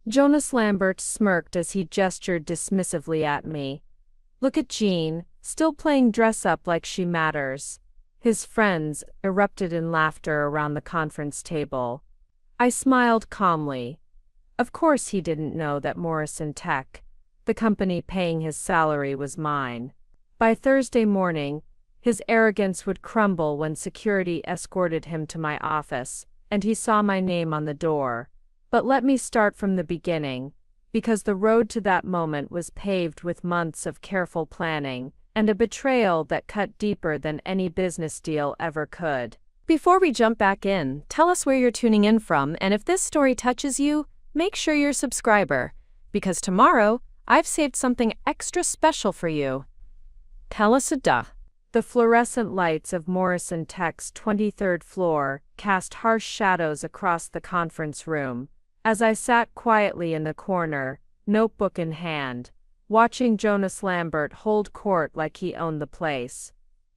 Jonas Lambert smirked as he gestured dismissively at me. Look at Jean, still playing dress-up like she matters. His friends erupted in laughter around the conference table. I smiled calmly. Of course he didn't know that Morrison Tech, the company paying his salary, was mine. By Thursday morning, his arrogance would crumble when security escorted him to my office, and he saw my name on the door. But let me start from the beginning, because the road to that moment was paved with months of careful planning, and a betrayal that cut deeper than any business deal ever could. Before we jump back in, tell us where you're tuning in from, and if this story touches you, make sure you're a subscriber, because tomorrow, I've saved something extra special for you. Tell us a duh. The fluorescent lights of Morrison Tech's 23rd floor cast harsh shadows across the conference room, as I sat quietly in the corner, notebook in hand, watching Jonas Lambert hold court like he owned the place.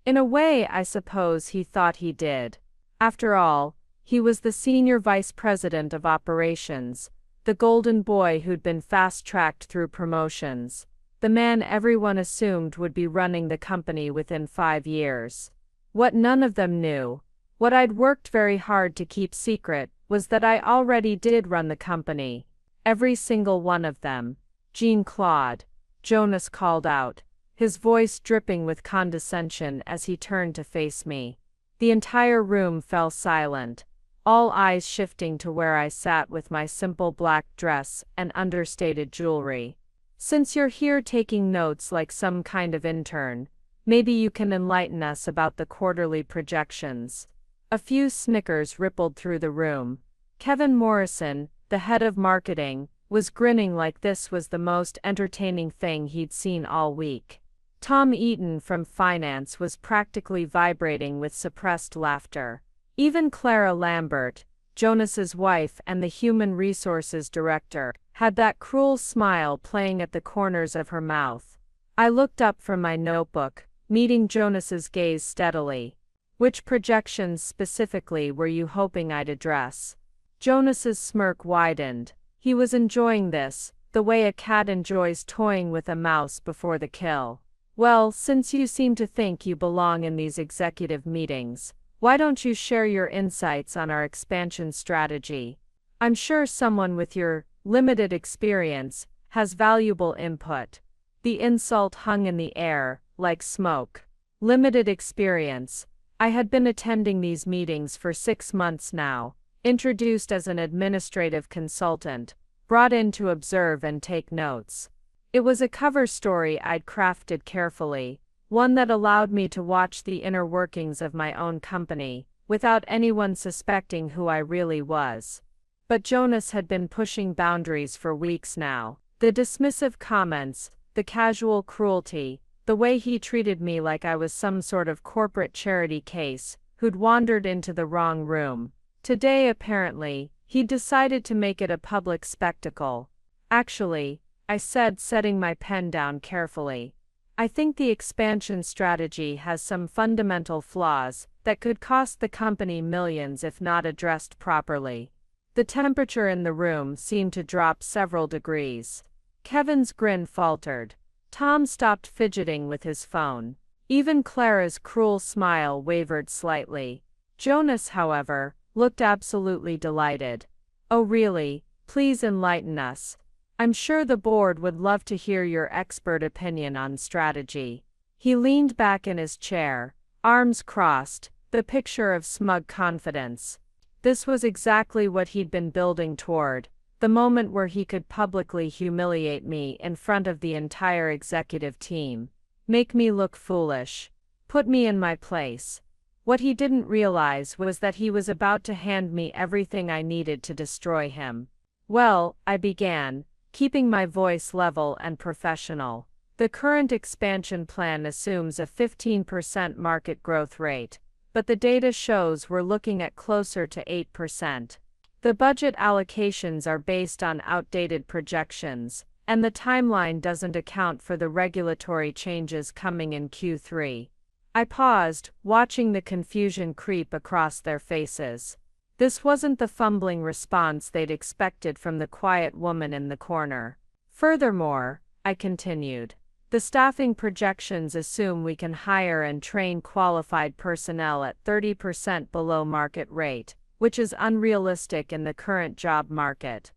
In a way, I suppose he thought he did. After all, he was the senior vice president of operations, the golden boy who'd been fast-tracked through promotions, the man everyone assumed would be running the company within 5 years. What none of them knew, what I'd worked very hard to keep secret, was that I already did run the company. Every single one of them. Jean-Claude, Jonas called out, his voice dripping with condescension as he turned to face me. The entire room fell silent, all eyes shifting to where I sat with my simple black dress and understated jewelry. Since you're here taking notes like some kind of intern, maybe you can enlighten us about the quarterly projections. A few snickers rippled through the room. Kevin Morrison, the head of marketing, was grinning like this was the most entertaining thing he'd seen all week. Tom Eaton from finance was practically vibrating with suppressed laughter. Even Clara Lambert, Jonas's wife and the human resources director, had that cruel smile playing at the corners of her mouth. I looked up from my notebook, meeting Jonas's gaze steadily. Which projections specifically were you hoping I'd address? Jonas's smirk widened. He was enjoying this, the way a cat enjoys toying with a mouse before the kill. Well, since you seem to think you belong in these executive meetings, why don't you share your insights on our expansion strategy? I'm sure someone with your limited experience has valuable input. The insult hung in the air, like smoke. Limited experience. I had been attending these meetings for 6 months now, introduced as an administrative consultant, brought in to observe and take notes. It was a cover story I'd crafted carefully, one that allowed me to watch the inner workings of my own company, without anyone suspecting who I really was. But Jonas had been pushing boundaries for weeks now. The dismissive comments, the casual cruelty, the way he treated me like I was some sort of corporate charity case, who'd wandered into the wrong room. Today, apparently, he'd decided to make it a public spectacle. Actually, I said, setting my pen down carefully, I think the expansion strategy has some fundamental flaws that could cost the company millions if not addressed properly. The temperature in the room seemed to drop several degrees. Kevin's grin faltered. Tom stopped fidgeting with his phone. Even Clara's cruel smile wavered slightly. Jonas, however, looked absolutely delighted. Oh really? Please enlighten us. I'm sure the board would love to hear your expert opinion on strategy. He leaned back in his chair, arms crossed, the picture of smug confidence. This was exactly what he'd been building toward, the moment where he could publicly humiliate me in front of the entire executive team. Make me look foolish. Put me in my place. What he didn't realize was that he was about to hand me everything I needed to destroy him. Well, I began, keeping my voice level and professional. The current expansion plan assumes a 15% market growth rate, but the data shows we're looking at closer to 8%. The budget allocations are based on outdated projections, and the timeline doesn't account for the regulatory changes coming in Q3. I paused, watching the confusion creep across their faces. This wasn't the fumbling response they'd expected from the quiet woman in the corner. Furthermore, I continued, the staffing projections assume we can hire and train qualified personnel at 30% below market rate, which is unrealistic in the current job market.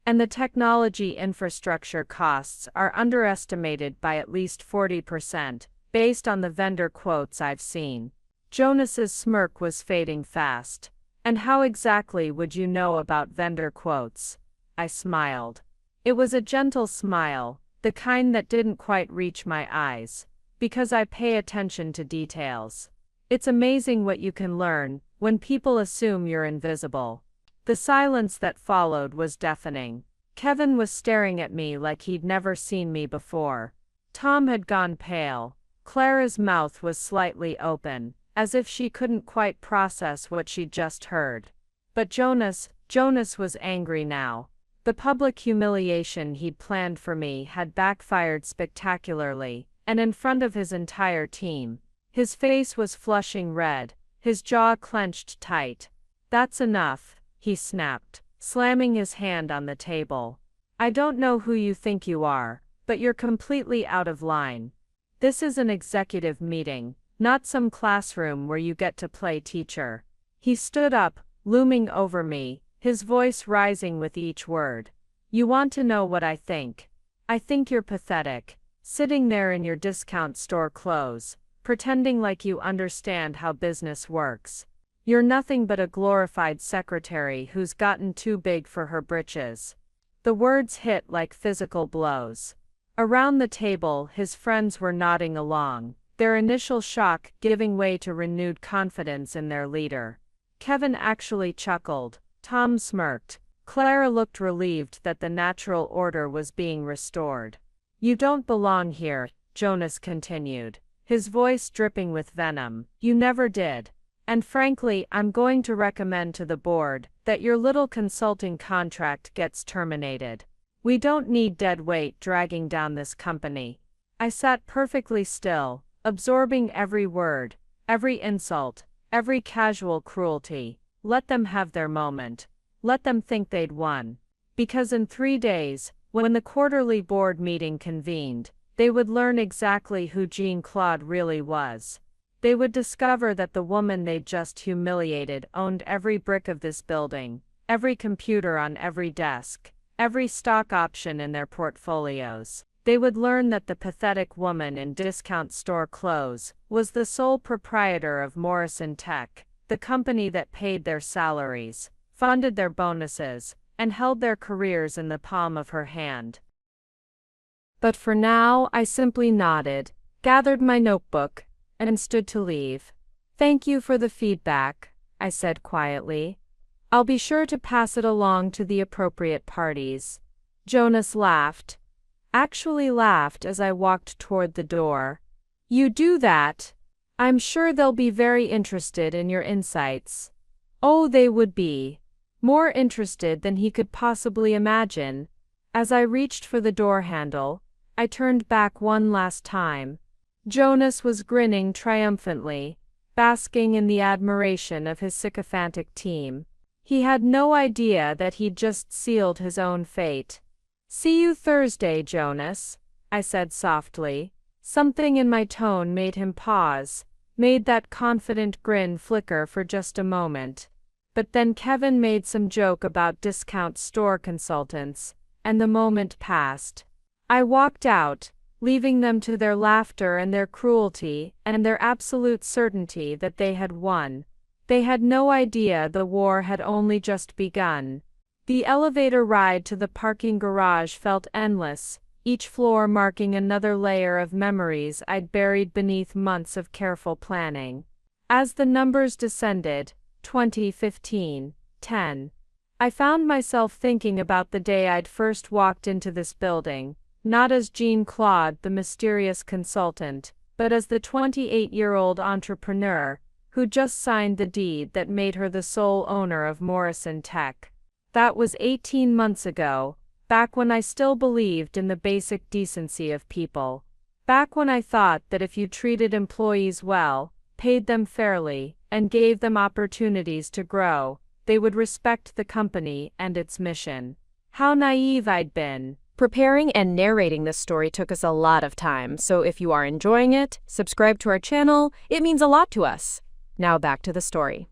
And the technology infrastructure costs are underestimated by at least 40%, based on the vendor quotes I've seen. Jonas's smirk was fading fast. And how exactly would you know about vendor quotes? I smiled. It was a gentle smile, the kind that didn't quite reach my eyes, because I pay attention to details. It's amazing what you can learn when people assume you're invisible. The silence that followed was deafening. Kevin was staring at me like he'd never seen me before. Tom had gone pale. Clara's mouth was slightly open, as if she couldn't quite process what she'd just heard. But Jonas was angry now. The public humiliation he'd planned for me had backfired spectacularly, and in front of his entire team. His face was flushing red, his jaw clenched tight. "That's enough," he snapped, slamming his hand on the table. "I don't know who you think you are, but you're completely out of line. This is an executive meeting, not some classroom where you get to play teacher." He stood up, looming over me, his voice rising with each word. "You want to know what I think? I think you're pathetic, sitting there in your discount store clothes, pretending like you understand how business works. You're nothing but a glorified secretary who's gotten too big for her britches." The words hit like physical blows. Around the table, his friends were nodding along, their initial shock giving way to renewed confidence in their leader. Kevin actually chuckled. Tom smirked. Clara looked relieved that the natural order was being restored. "You don't belong here," Jonas continued, his voice dripping with venom. "You never did. And frankly, I'm going to recommend to the board that your little consulting contract gets terminated. We don't need dead weight dragging down this company." I sat perfectly still, absorbing every word, every insult, every casual cruelty. Let them have their moment. Let them think they'd won. Because in 3 days, when the quarterly board meeting convened, they would learn exactly who Jean-Claude really was. They would discover that the woman they'd just humiliated owned every brick of this building, every computer on every desk, every stock option in their portfolios. They would learn that the pathetic woman in discount store clothes was the sole proprietor of Morrison Tech, the company that paid their salaries, funded their bonuses, and held their careers in the palm of her hand. But for now, I simply nodded, gathered my notebook, and stood to leave. "Thank you for the feedback," I said quietly. "I'll be sure to pass it along to the appropriate parties." Jonas laughed. Actually laughed as I walked toward the door. "You do that? I'm sure they'll be very interested in your insights." Oh, they would be. More interested than he could possibly imagine. As I reached for the door handle, I turned back one last time. Jonas was grinning triumphantly, basking in the admiration of his sycophantic team. He had no idea that he'd just sealed his own fate. "See you Thursday, Jonas," I said softly. Something in my tone made him pause, made that confident grin flicker for just a moment. But then Kevin made some joke about discount store consultants, and the moment passed. I walked out, leaving them to their laughter and their cruelty and their absolute certainty that they had won. They had no idea the war had only just begun. The elevator ride to the parking garage felt endless, each floor marking another layer of memories I'd buried beneath months of careful planning. As the numbers descended, 20, 15, 10, I found myself thinking about the day I'd first walked into this building, not as Jean-Claude, the mysterious consultant, but as the 28-year-old entrepreneur who just signed the deed that made her the sole owner of Morrison Tech. That was 18 months ago, back when I still believed in the basic decency of people. Back when I thought that if you treated employees well, paid them fairly, and gave them opportunities to grow, they would respect the company and its mission. How naive I'd been. Preparing and narrating this story took us a lot of time, so if you are enjoying it, subscribe to our channel. It means a lot to us. Now back to the story.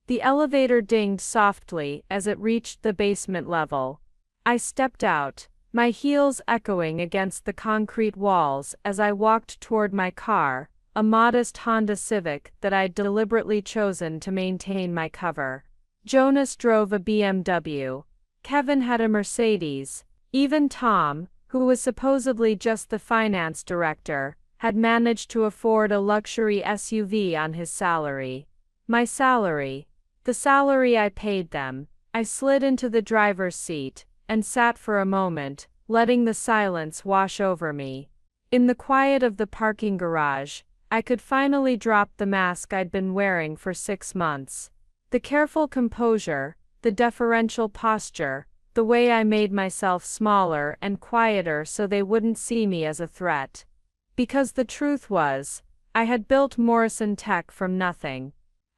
The elevator dinged softly as it reached the basement level. I stepped out, my heels echoing against the concrete walls as I walked toward my car, a modest Honda Civic that I'd deliberately chosen to maintain my cover. Jonas drove a BMW. Kevin had a Mercedes. Even Tom, who was supposedly just the finance director, had managed to afford a luxury SUV on his salary. My salary. The salary I paid them. I slid into the driver's seat and sat for a moment, letting the silence wash over me. In the quiet of the parking garage, I could finally drop the mask I'd been wearing for 6 months. The careful composure, the deferential posture, the way I made myself smaller and quieter so they wouldn't see me as a threat. Because the truth was, I had built Morrison Tech from nothing.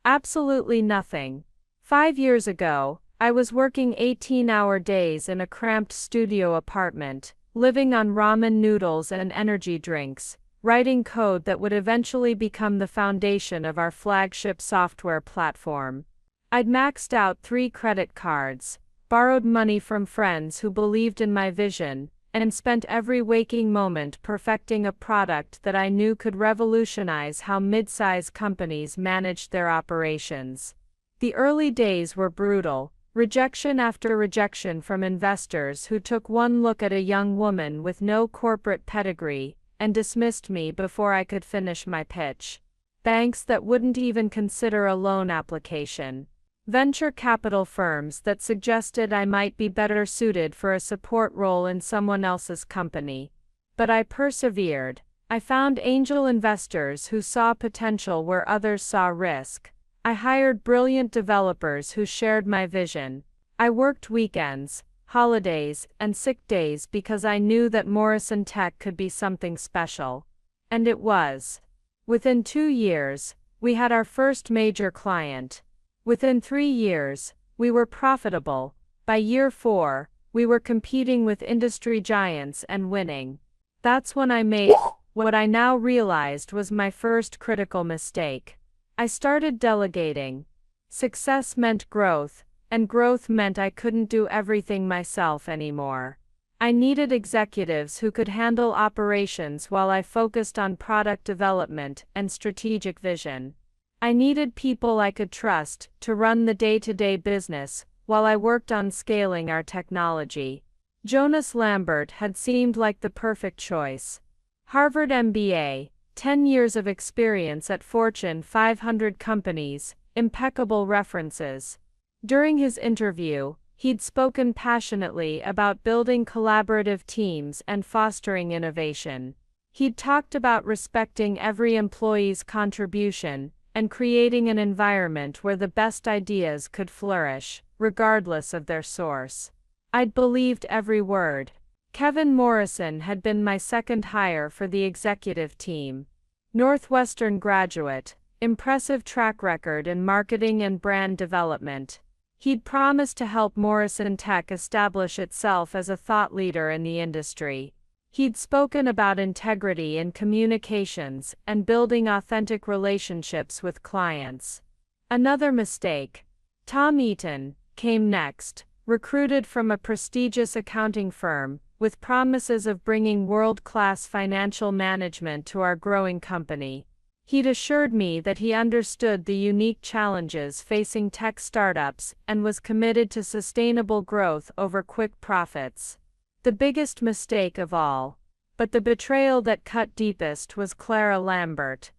Absolutely nothing. 5 years ago, I was working 18-hour days in a cramped studio apartment, living on ramen noodles and energy drinks, writing code that would eventually become the foundation of our flagship software platform. I'd maxed out 3 credit cards, borrowed money from friends who believed in my vision, and spent every waking moment perfecting a product that I knew could revolutionize how mid-size companies managed their operations. The early days were brutal, rejection after rejection from investors who took one look at a young woman with no corporate pedigree and dismissed me before I could finish my pitch. Banks that wouldn't even consider a loan application. Venture capital firms that suggested I might be better suited for a support role in someone else's company. But I persevered. I found angel investors who saw potential where others saw risk. I hired brilliant developers who shared my vision. I worked weekends, holidays, and sick days because I knew that Morrison Tech could be something special. And it was. Within 2 years, we had our first major client. Within 3 years, we were profitable. By year 4, we were competing with industry giants and winning. That's when I made what I now realized was my first critical mistake. I started delegating. Success meant growth, and growth meant I couldn't do everything myself anymore. I needed executives who could handle operations while I focused on product development and strategic vision. I needed people I could trust to run the day-to-day business while I worked on scaling our technology. Jonas Lambert had seemed like the perfect choice. Harvard MBA, 10 years of experience at Fortune 500 companies, impeccable references. During his interview, he'd spoken passionately about building collaborative teams and fostering innovation. He'd talked about respecting every employee's contribution and creating an environment where the best ideas could flourish, regardless of their source. I'd believed every word. Kevin Morrison had been my second hire for the executive team. Northwestern graduate, impressive track record in marketing and brand development. He'd promised to help Morrison Tech establish itself as a thought leader in the industry. He'd spoken about integrity in communications and building authentic relationships with clients. Another mistake. Tom Eaton came next, recruited from a prestigious accounting firm, with promises of bringing world-class financial management to our growing company. He'd assured me that he understood the unique challenges facing tech startups and was committed to sustainable growth over quick profits. The biggest mistake of all. But the betrayal that cut deepest was Clara Lambert.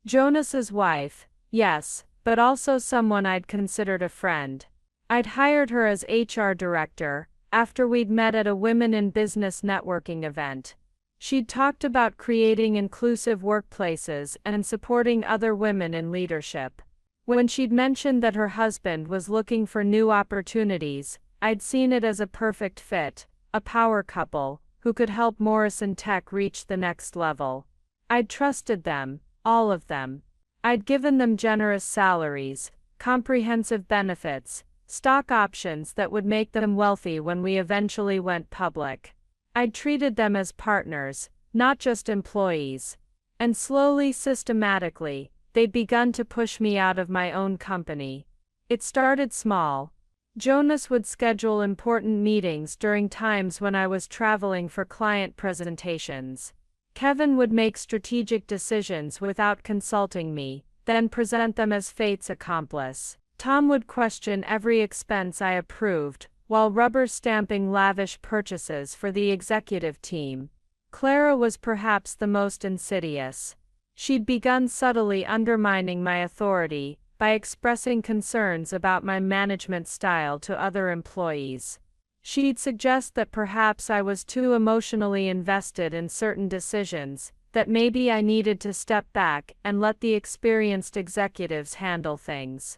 Jonas's wife, yes, but also someone I'd considered a friend. I'd hired her as HR director, after we'd met at a Women in Business networking event. She'd talked about creating inclusive workplaces and supporting other women in leadership. When she'd mentioned that her husband was looking for new opportunities, I'd seen it as a perfect fit. A power couple, who could help Morrison Tech reach the next level. I'd trusted them, all of them. I'd given them generous salaries, comprehensive benefits, stock options that would make them wealthy when we eventually went public. I'd treated them as partners, not just employees. And slowly, systematically, they'd begun to push me out of my own company. It started small. Jonas would schedule important meetings during times when I was traveling for client presentations. Kevin would make strategic decisions without consulting me, then present them as fate's accomplice. Tom would question every expense I approved, while rubber-stamping lavish purchases for the executive team. Clara was perhaps the most insidious. She'd begun subtly undermining my authority by expressing concerns about my management style to other employees. She'd suggest that perhaps I was too emotionally invested in certain decisions, that maybe I needed to step back and let the experienced executives handle things.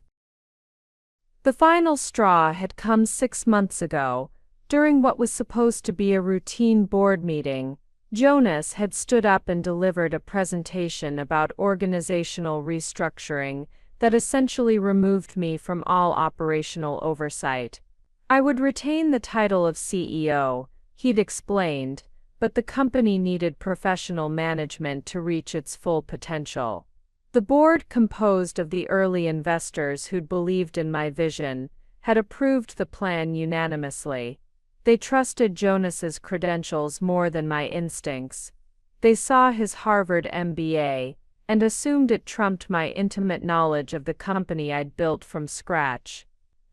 The final straw had come 6 months ago. During what was supposed to be a routine board meeting, Jonas had stood up and delivered a presentation about organizational restructuring that essentially removed me from all operational oversight. I would retain the title of CEO, he'd explained, but the company needed professional management to reach its full potential. The board, composed of the early investors who'd believed in my vision, had approved the plan unanimously. They trusted Jonas's credentials more than my instincts. They saw his Harvard MBA, and assumed it trumped my intimate knowledge of the company I'd built from scratch.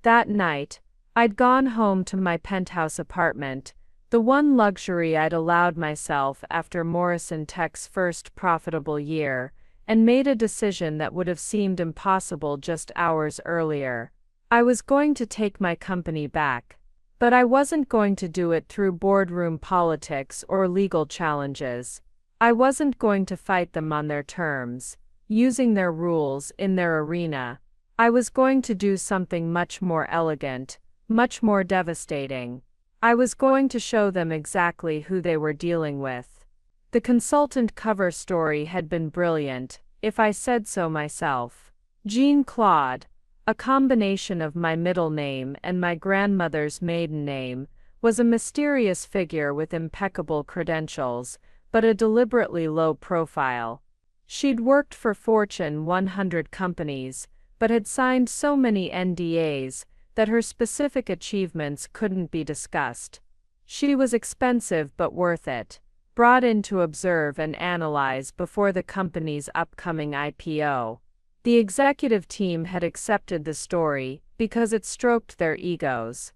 That night, I'd gone home to my penthouse apartment, the one luxury I'd allowed myself after Morrison Tech's first profitable year, and made a decision that would have seemed impossible just hours earlier. I was going to take my company back. But I wasn't going to do it through boardroom politics or legal challenges. I wasn't going to fight them on their terms, using their rules in their arena. I was going to do something much more elegant, much more devastating. I was going to show them exactly who they were dealing with. The consultant cover story had been brilliant, if I said so myself. Jean-Claude, a combination of my middle name and my grandmother's maiden name, was a mysterious figure with impeccable credentials, but a deliberately low profile. She'd worked for Fortune 100 companies, but had signed so many NDAs that her specific achievements couldn't be discussed. She was expensive but worth it, brought in to observe and analyze before the company's upcoming IPO. The executive team had accepted the story because it stroked their egos.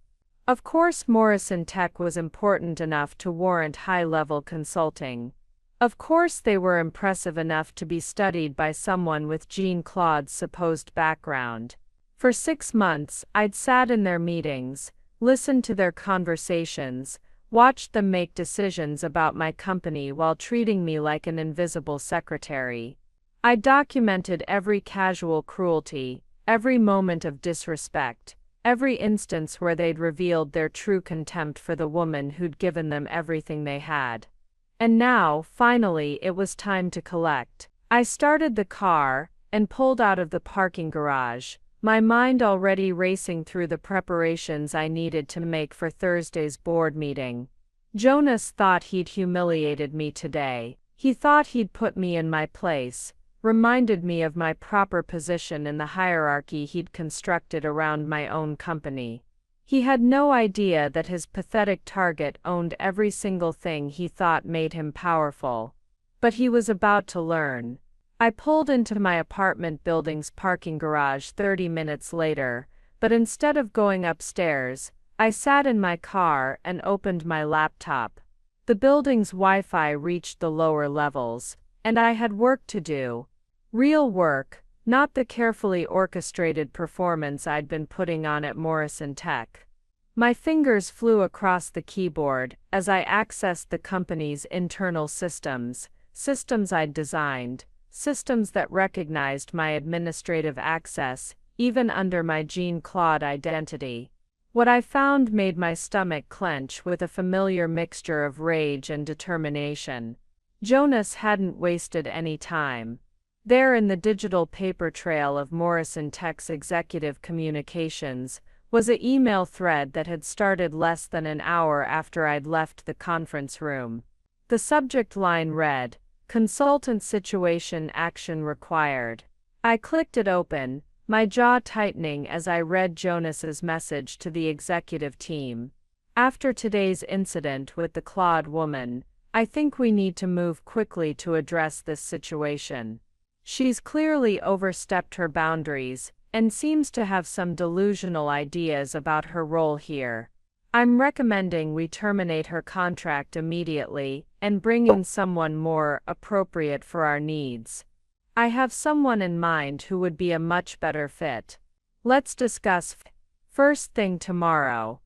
Of course, Morrison Tech was important enough to warrant high-level consulting. Of course, they were impressive enough to be studied by someone with Jean-Claude's supposed background. For 6 months, I'd sat in their meetings, listened to their conversations, watched them make decisions about my company while treating me like an invisible secretary. I documented every casual cruelty, every moment of disrespect, every instance where they'd revealed their true contempt for the woman who'd given them everything they had. And now, finally, it was time to collect. I started the car and pulled out of the parking garage, my mind already racing through the preparations I needed to make for Thursday's board meeting. Jonas thought he'd humiliated me today. He thought he'd put me in my place, reminded me of my proper position in the hierarchy he'd constructed around my own company. He had no idea that his pathetic target owned every single thing he thought made him powerful. But he was about to learn. I pulled into my apartment building's parking garage 30 minutes later, but instead of going upstairs, I sat in my car and opened my laptop. The building's Wi-Fi reached the lower levels, and I had work to do. Real work, not the carefully orchestrated performance I'd been putting on at Morrison Tech. My fingers flew across the keyboard as I accessed the company's internal systems I'd designed, systems that recognized my administrative access, even under my Jean-Claude identity. What I found made my stomach clench with a familiar mixture of rage and determination. Jonas hadn't wasted any time. There in the digital paper trail of Morrison Tech's executive communications was an email thread that had started less than an hour after I'd left the conference room. The subject line read, "Consultant situation action required." I clicked it open, my jaw tightening as I read Jonas's message to the executive team. "After today's incident with the Claude woman, I think we need to move quickly to address this situation. She's clearly overstepped her boundaries and seems to have some delusional ideas about her role here. I'm recommending we terminate her contract immediately and bring in someone more appropriate for our needs. I have someone in mind who would be a much better fit. Let's discuss first thing tomorrow."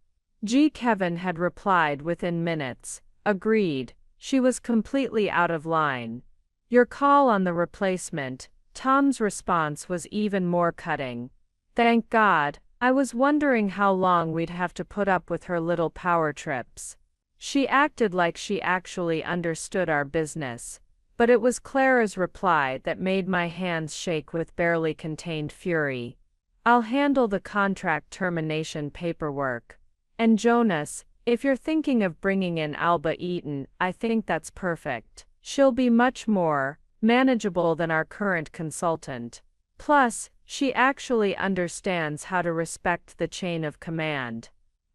Kevin had replied within minutes. "Agreed." She was completely out of line. "Your call on the replacement." Tom's response was even more cutting. "Thank God. I was wondering how long we'd have to put up with her little power trips." She acted like she actually understood our business. But it was Clara's reply that made my hands shake with barely contained fury. "I'll handle the contract termination paperwork. And Jonas, if you're thinking of bringing in Alba Eaton, I think that's perfect. She'll be much more manageable than our current consultant. Plus, she actually understands how to respect the chain of command."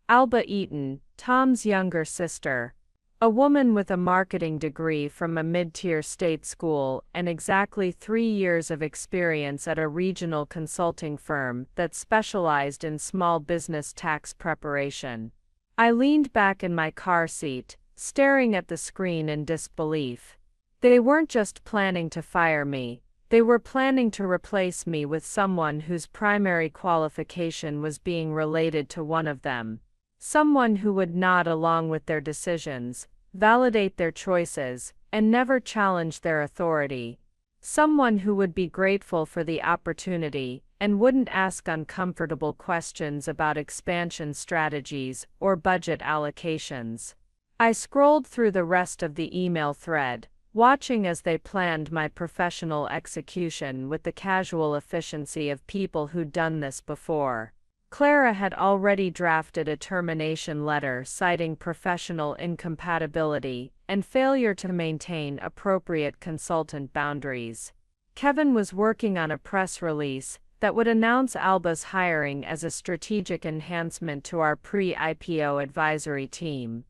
Alba Eaton, Tom's younger sister. A woman with a marketing degree from a mid-tier state school and exactly 3 years of experience at a regional consulting firm that specialized in small business tax preparation. I leaned back in my car seat, staring at the screen in disbelief. They weren't just planning to fire me, they were planning to replace me with someone whose primary qualification was being related to one of them. Someone who would nod along with their decisions, validate their choices, and never challenge their authority. Someone who would be grateful for the opportunity and wouldn't ask uncomfortable questions about expansion strategies or budget allocations. I scrolled through the rest of the email thread, watching as they planned my professional execution with the casual efficiency of people who'd done this before. Clara had already drafted a termination letter citing professional incompatibility and failure to maintain appropriate consultant boundaries. Kevin was working on a press release that would announce Alba's hiring as a strategic enhancement to our pre-IPO advisory team.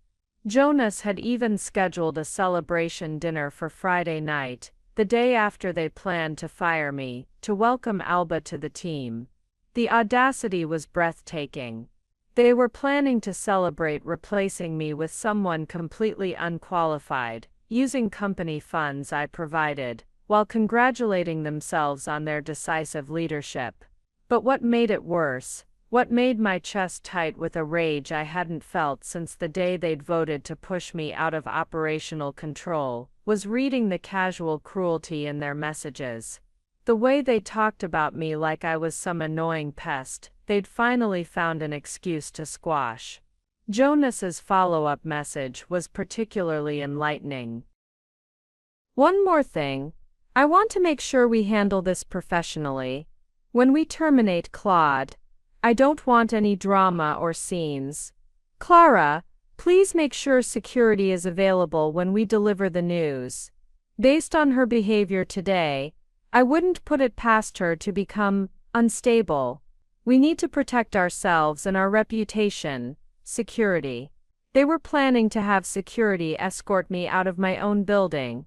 Jonas had even scheduled a celebration dinner for Friday night, the day after they planned to fire me, to welcome Alba to the team. The audacity was breathtaking. They were planning to celebrate replacing me with someone completely unqualified, using company funds I provided, while congratulating themselves on their decisive leadership. But what made it worse, what made my chest tight with a rage I hadn't felt since the day they'd voted to push me out of operational control, was reading the casual cruelty in their messages. The way they talked about me like I was some annoying pest they'd finally found an excuse to squash. Jonas's follow-up message was particularly enlightening. "One more thing. I want to make sure we handle this professionally. When we terminate Claude, I don't want any drama or scenes. Clara, please make sure security is available when we deliver the news. Based on her behavior today, I wouldn't put it past her to become unstable. We need to protect ourselves and our reputation." Security. They were planning to have security escort me out of my own building.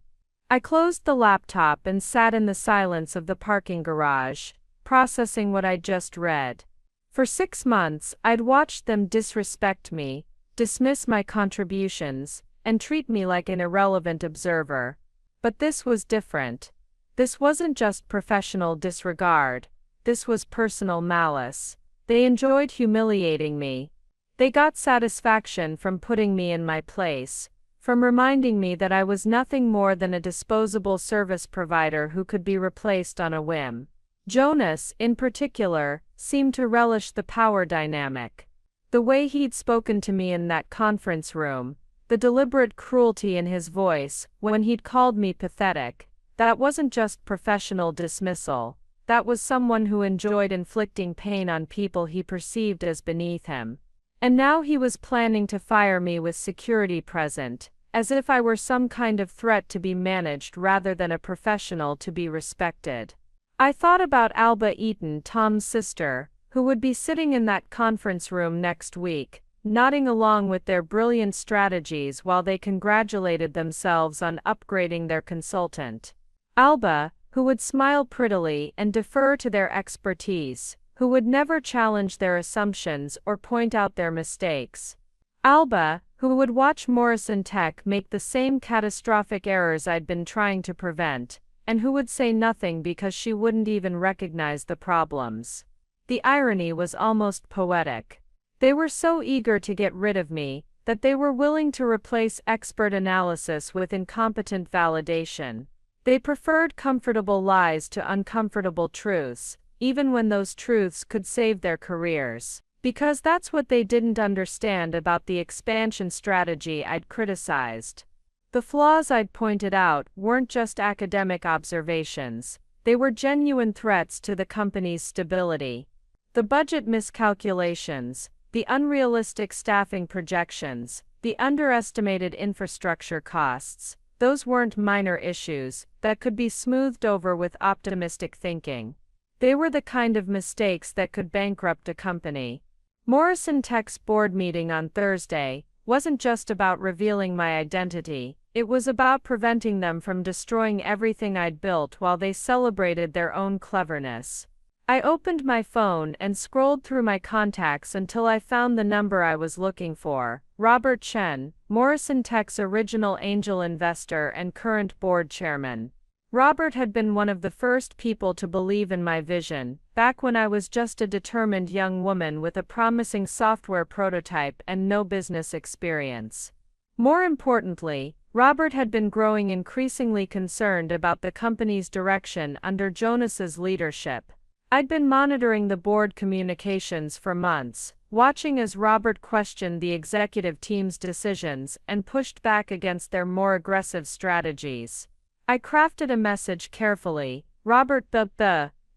I closed the laptop and sat in the silence of the parking garage, processing what I'd just read. For 6 months, I'd watched them disrespect me, dismiss my contributions, and treat me like an irrelevant observer. But this was different. This wasn't just professional disregard, this was personal malice. They enjoyed humiliating me. They got satisfaction from putting me in my place, from reminding me that I was nothing more than a disposable service provider who could be replaced on a whim. Jonas, in particular, seemed to relish the power dynamic. The way he'd spoken to me in that conference room, the deliberate cruelty in his voice when he'd called me pathetic, that wasn't just professional dismissal. that was someone who enjoyed inflicting pain on people he perceived as beneath him. And now he was planning to fire me with security present, as if I were some kind of threat to be managed rather than a professional to be respected. I thought about Alba Eaton, Tom's sister, who would be sitting in that conference room next week, nodding along with their brilliant strategies while they congratulated themselves on upgrading their consultant. Alba, who would smile prettily and defer to their expertise, who would never challenge their assumptions or point out their mistakes. Alba, who would watch Morrison Tech make the same catastrophic errors I'd been trying to prevent, and who would say nothing because she wouldn't even recognize the problems. The irony was almost poetic. They were so eager to get rid of me, that they were willing to replace expert analysis with incompetent validation. They preferred comfortable lies to uncomfortable truths, even when those truths could save their careers, because that's what they didn't understand about the expansion strategy I'd criticized. The flaws I'd pointed out weren't just academic observations, they were genuine threats to the company's stability. The budget miscalculations, the unrealistic staffing projections, the underestimated infrastructure costs, those weren't minor issues that could be smoothed over with optimistic thinking. They were the kind of mistakes that could bankrupt a company. Morrison Tech's board meeting on Thursday wasn't just about revealing my identity, it was about preventing them from destroying everything I'd built while they celebrated their own cleverness. I opened my phone and scrolled through my contacts until I found the number I was looking for: Robert Chen, Morrison Tech's original angel investor and current board chairman. Robert had been one of the first people to believe in my vision, back when I was just a determined young woman with a promising software prototype and no business experience. More importantly, Robert had been growing increasingly concerned about the company's direction under Jonas's leadership. I'd been monitoring the board communications for months, watching as Robert questioned the executive team's decisions and pushed back against their more aggressive strategies. I crafted a message carefully: Robert,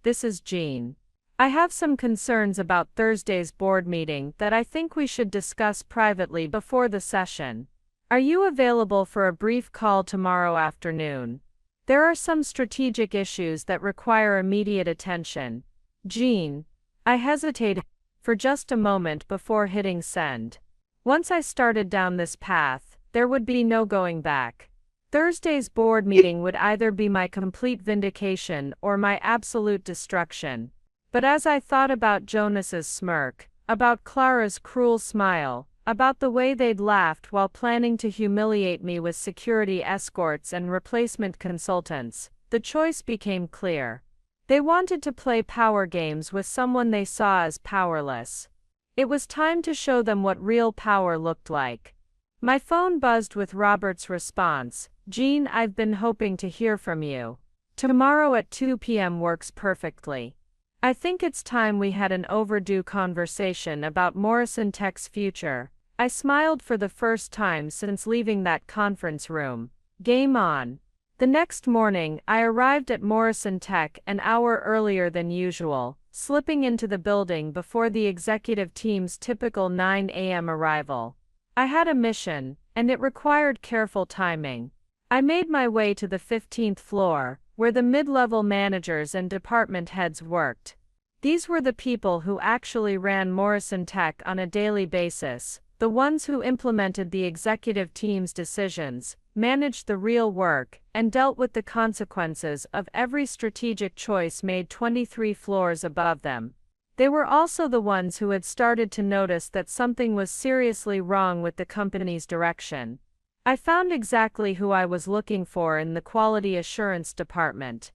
this is Jean. I have some concerns about Thursday's board meeting that I think we should discuss privately before the session. Are you available for a brief call tomorrow afternoon? There are some strategic issues that require immediate attention. Jean. I hesitated for just a moment before hitting send. Once I started down this path, there would be no going back. Thursday's board meeting would either be my complete vindication or my absolute destruction. But as I thought about Jonas's smirk, about Clara's cruel smile, about the way they'd laughed while planning to humiliate me with security escorts and replacement consultants, the choice became clear. They wanted to play power games with someone they saw as powerless. It was time to show them what real power looked like. My phone buzzed with Robert's response: Jean, I've been hoping to hear from you. Tomorrow at 2 p.m. works perfectly. I think it's time we had an overdue conversation about Morrison Tech's future. I smiled for the first time since leaving that conference room. Game on. The next morning, I arrived at Morrison Tech an hour earlier than usual, slipping into the building before the executive team's typical 9 a.m. arrival. I had a mission, and it required careful timing. I made my way to the 15th floor, where the mid-level managers and department heads worked. These were the people who actually ran Morrison Tech on a daily basis, the ones who implemented the executive team's decisions, managed the real work, and dealt with the consequences of every strategic choice made 23 floors above them. They were also the ones who had started to notice that something was seriously wrong with the company's direction. I found exactly who I was looking for in the quality assurance department.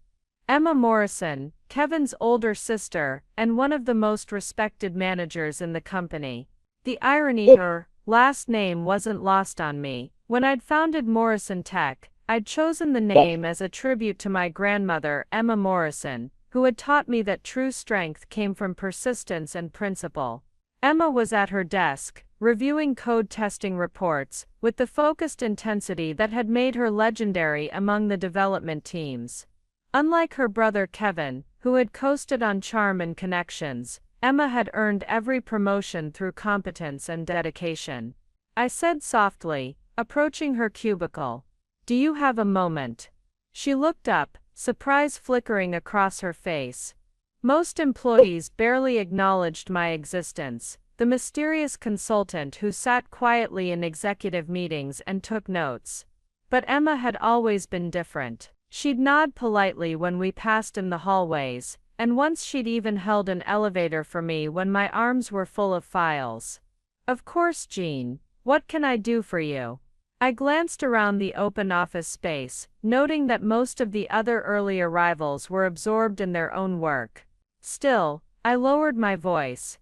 Emma Morrison, Kevin's older sister, and one of the most respected managers in the company. The irony, her last name wasn't lost on me. When I'd founded Morrison Tech, I'd chosen the name as a tribute to my grandmother, Emma Morrison, who had taught me that true strength came from persistence and principle. Emma was at her desk, reviewing code testing reports, with the focused intensity that had made her legendary among the development teams. Unlike her brother Kevin, who had coasted on charm and connections, Emma had earned every promotion through competence and dedication. I said softly, approaching her cubicle. "Do you have a moment?" She looked up, surprise flickering across her face. Most employees barely acknowledged my existence, the mysterious consultant who sat quietly in executive meetings and took notes. But Emma had always been different. She'd nod politely when we passed in the hallways, and once she'd even held an elevator for me when my arms were full of files. "Of course, Jean. What can I do for you?" I glanced around the open office space, noting that most of the other early arrivals were absorbed in their own work. Still, I lowered my voice.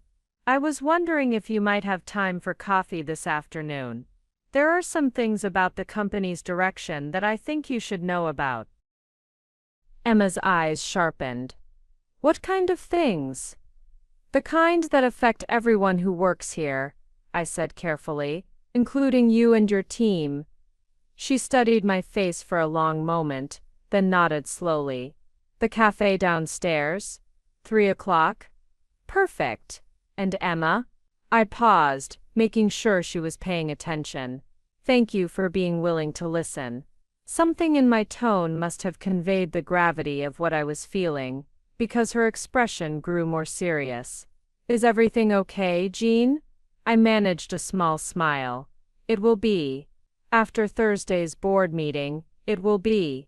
"I was wondering if you might have time for coffee this afternoon. There are some things about the company's direction that I think you should know about." Emma's eyes sharpened. "What kind of things?" "The kind that affect everyone who works here," I said carefully, "including you and your team." She studied my face for a long moment, then nodded slowly. "The cafe downstairs? 3 o'clock? Perfect. And Emma?" I paused, making sure she was paying attention. "Thank you for being willing to listen." Something in my tone must have conveyed the gravity of what I was feeling, because her expression grew more serious. "Is everything okay, Jean?" I managed a small smile. "It will be. After Thursday's board meeting, it will be."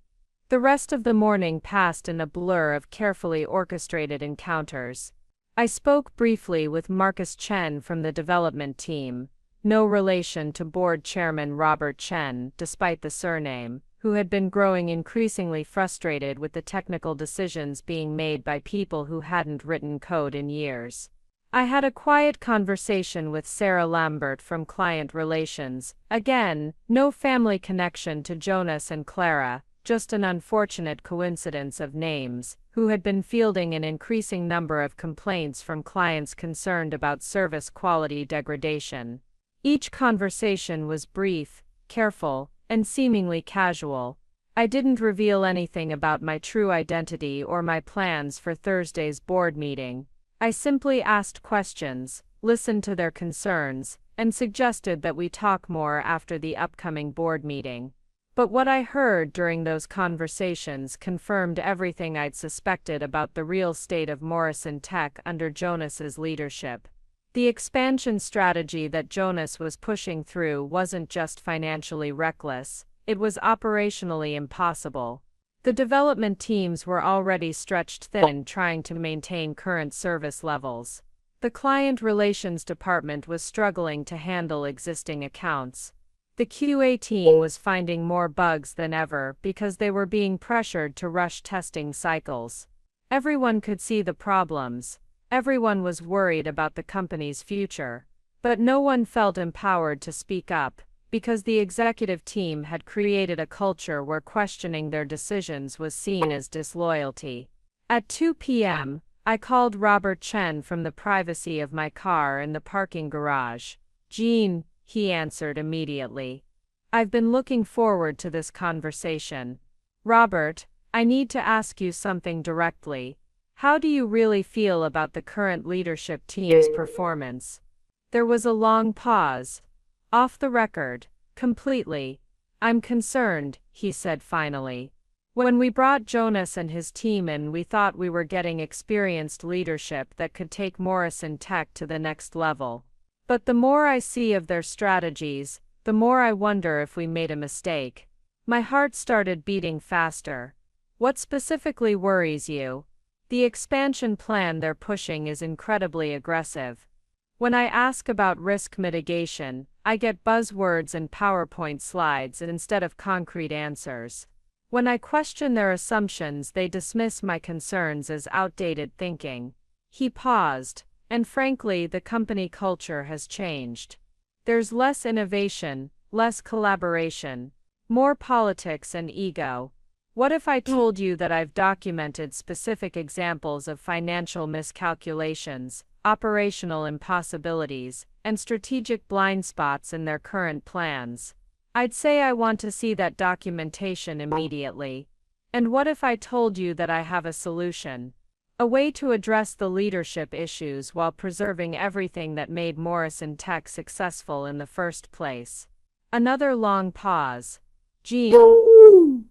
The rest of the morning passed in a blur of carefully orchestrated encounters. I spoke briefly with Marcus Chen from the development team, no relation to board chairman Robert Chen, despite the surname, who had been growing increasingly frustrated with the technical decisions being made by people who hadn't written code in years. I had a quiet conversation with Sarah Lambert from Client Relations, again, no family connection to Jonas and Clara, just an unfortunate coincidence of names, who had been fielding an increasing number of complaints from clients concerned about service quality degradation. Each conversation was brief, careful, and seemingly casual. I didn't reveal anything about my true identity or my plans for Thursday's board meeting. I simply asked questions, listened to their concerns, and suggested that we talk more after the upcoming board meeting. But what I heard during those conversations confirmed everything I'd suspected about the real state of Morrison Tech under Jonas's leadership. The expansion strategy that Jonas was pushing through wasn't just financially reckless, it was operationally impossible. The development teams were already stretched thin trying to maintain current service levels. The client relations department was struggling to handle existing accounts. The QA team was finding more bugs than ever because they were being pressured to rush testing cycles. Everyone could see the problems. Everyone was worried about the company's future. But no one felt empowered to speak up, because the executive team had created a culture where questioning their decisions was seen as disloyalty. At 2 p.m., I called Robert Chen from the privacy of my car in the parking garage. "Jean," he answered immediately. "I've been looking forward to this conversation." "Robert, I need to ask you something directly. How do you really feel about the current leadership team's performance?" There was a long pause. "Off the record, completely. I'm concerned," he said finally. "When we brought Jonas and his team in, we thought we were getting experienced leadership that could take Morrison Tech to the next level. But the more I see of their strategies, the more I wonder if we made a mistake." My heart started beating faster. "What specifically worries you?" "The expansion plan they're pushing is incredibly aggressive. When I ask about risk mitigation, I get buzzwords and PowerPoint slides instead of concrete answers. When I question their assumptions, they dismiss my concerns as outdated thinking." He paused, and frankly, the company culture has changed. There's less innovation, less collaboration, more politics and ego. What if I told you that I've documented specific examples of financial miscalculations, operational impossibilities, and strategic blind spots in their current plans? I'd say I want to see that documentation immediately. And what if I told you that I have a solution? A way to address the leadership issues while preserving everything that made Morrison Tech successful in the first place. Another long pause. Gene,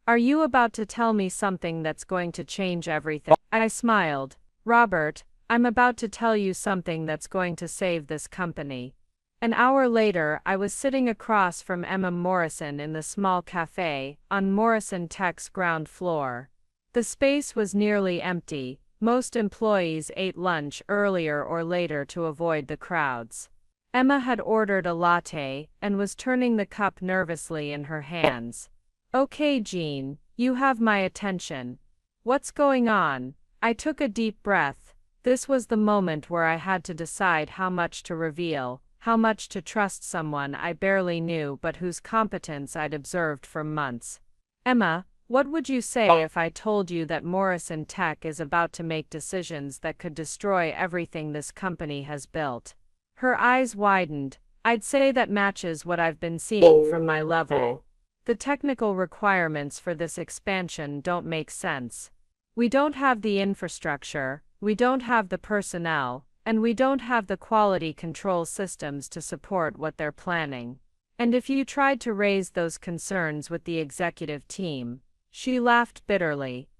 are you about to tell me something that's going to change everything? I smiled. Robert, I'm about to tell you something that's going to save this company. An hour later, I was sitting across from Emma Morrison in the small cafe on Morrison Tech's ground floor. The space was nearly empty. Most employees ate lunch earlier or later to avoid the crowds. Emma had ordered a latte and was turning the cup nervously in her hands. Okay, Gene, you have my attention. What's going on? I took a deep breath. This was the moment where I had to decide how much to reveal, how much to trust someone I barely knew but whose competence I'd observed for months. Emma, what would you say if I told you that Morrison Tech is about to make decisions that could destroy everything this company has built? Her eyes widened. I'd say that matches what I've been seeing from my level. The technical requirements for this expansion don't make sense. We don't have the infrastructure, we don't have the personnel, and we don't have the quality control systems to support what they're planning. And if you tried to raise those concerns with the executive team, she laughed bitterly.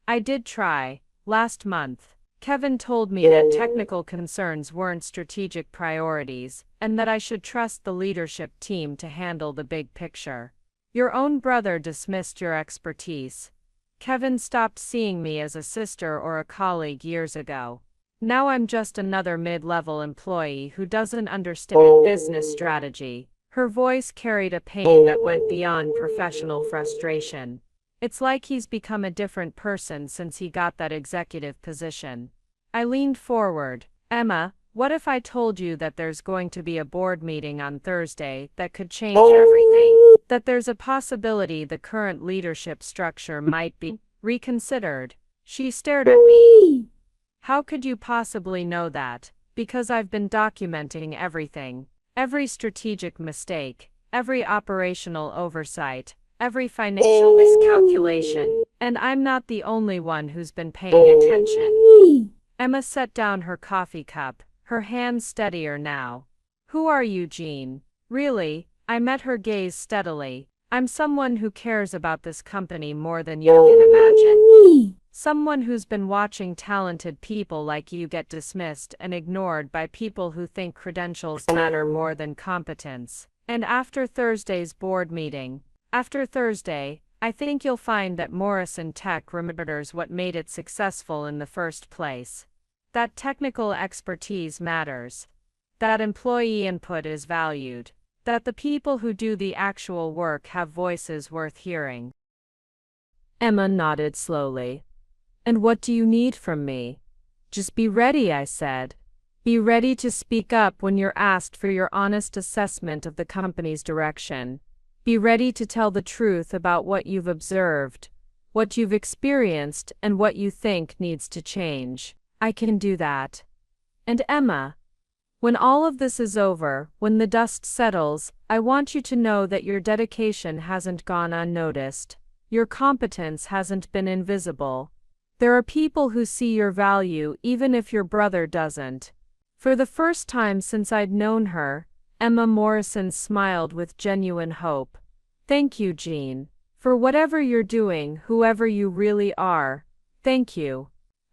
I did try, last month. Kevin told me that technical concerns weren't strategic priorities, and that I should trust the leadership team to handle the big picture. Your own brother dismissed your expertise. Kevin stopped seeing me as a sister or a colleague years ago. Now I'm just another mid-level employee who doesn't understand business strategy. Her voice carried a pain that went beyond professional frustration. It's like he's become a different person since he got that executive position. I leaned forward. Emma, what if I told you that there's going to be a board meeting on Thursday that could change everything? That there's a possibility the current leadership structure might be reconsidered? She stared at me. How could you possibly know that? Because I've been documenting everything. Every strategic mistake, every operational oversight, every financial miscalculation. And I'm not the only one who's been paying attention. Emma set down her coffee cup, her hands steadier now. Who are you, Gene? Really? I met her gaze steadily. I'm someone who cares about this company more than you can imagine. Someone who's been watching talented people like you get dismissed and ignored by people who think credentials matter more than competence. And after Thursday's board meeting, after Thursday, I think you'll find that Morrison Tech remembers what made it successful in the first place. That technical expertise matters. That employee input is valued. That the people who do the actual work have voices worth hearing. Emma nodded slowly. And what do you need from me? Just be ready, I said. Be ready to speak up when you're asked for your honest assessment of the company's direction. Be ready to tell the truth about what you've observed, what you've experienced, and what you think needs to change. I can do that. And Emma, when all of this is over, when the dust settles, I want you to know that your dedication hasn't gone unnoticed. Your competence hasn't been invisible. There are people who see your value even if your brother doesn't. For the first time since I'd known her, Emma Morrison smiled with genuine hope. Thank you, Gene. For whatever you're doing, whoever you really are, thank you.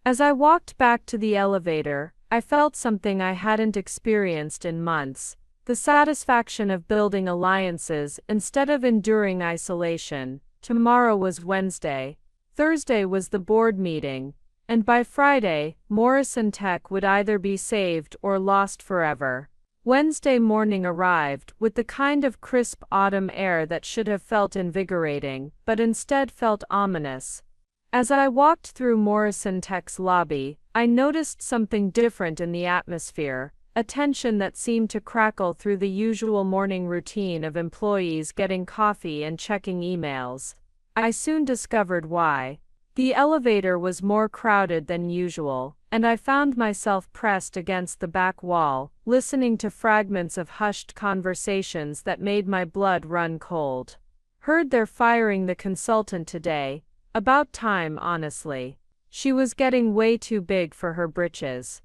As I walked back to the elevator, I felt something I hadn't experienced in months, the satisfaction of building alliances instead of enduring isolation. Tomorrow was Wednesday. Thursday was the board meeting, and by Friday, Morrison Tech would either be saved or lost forever. Wednesday morning arrived with the kind of crisp autumn air that should have felt invigorating, but instead felt ominous. As I walked through Morrison Tech's lobby, I noticed something different in the atmosphere, a tension that seemed to crackle through the usual morning routine of employees getting coffee and checking emails. I soon discovered why. The elevator was more crowded than usual, and I found myself pressed against the back wall, listening to fragments of hushed conversations that made my blood run cold. Heard they're firing the consultant today. About time, honestly. She was getting way too big for her britches.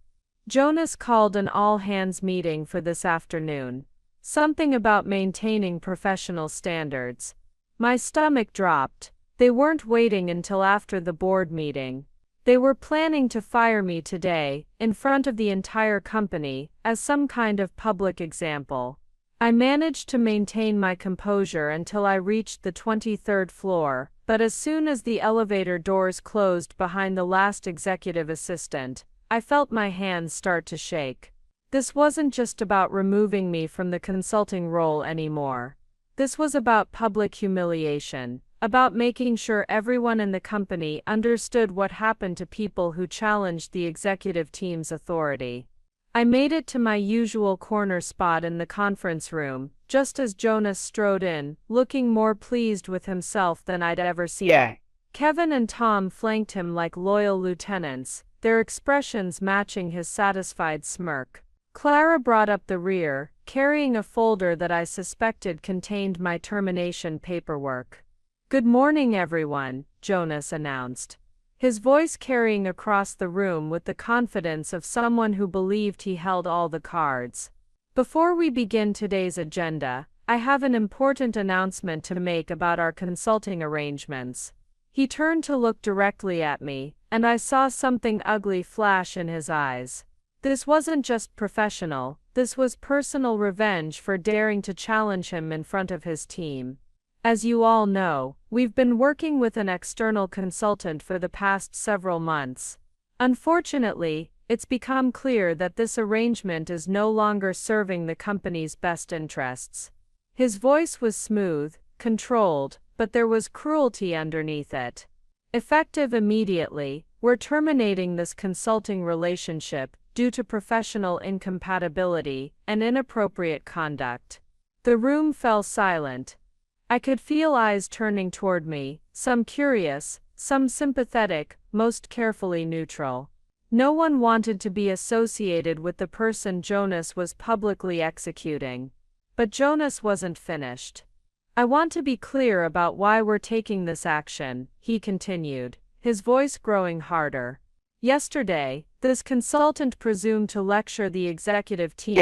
Jonas called an all-hands meeting for this afternoon. Something about maintaining professional standards. My stomach dropped. They weren't waiting until after the board meeting. They were planning to fire me today, in front of the entire company, as some kind of public example. I managed to maintain my composure until I reached the 23rd floor, but as soon as the elevator doors closed behind the last executive assistant, I felt my hands start to shake. This wasn't just about removing me from the consulting role anymore. This was about public humiliation, about making sure everyone in the company understood what happened to people who challenged the executive team's authority. I made it to my usual corner spot in the conference room, just as Jonas strode in, looking more pleased with himself than I'd ever seen. Yeah. Kevin and Tom flanked him like loyal lieutenants, their expressions matching his satisfied smirk. Clara brought up the rear, carrying a folder that I suspected contained my termination paperwork. "Good morning, everyone," Jonas announced, his voice carrying across the room with the confidence of someone who believed he held all the cards. "Before we begin today's agenda, I have an important announcement to make about our consulting arrangements." He turned to look directly at me, and I saw something ugly flash in his eyes. This wasn't just professional, this was personal revenge for daring to challenge him in front of his team. As you all know, we've been working with an external consultant for the past several months. Unfortunately, it's become clear that this arrangement is no longer serving the company's best interests. His voice was smooth, controlled, but there was cruelty underneath it. Effective immediately, we're terminating this consulting relationship due to professional incompatibility and inappropriate conduct. The room fell silent. I could feel eyes turning toward me, some curious, some sympathetic, most carefully neutral. No one wanted to be associated with the person Jonas was publicly executing. But Jonas wasn't finished. "I want to be clear about why we're taking this action," he continued, his voice growing harder. "Yesterday, this consultant presumed to lecture the executive team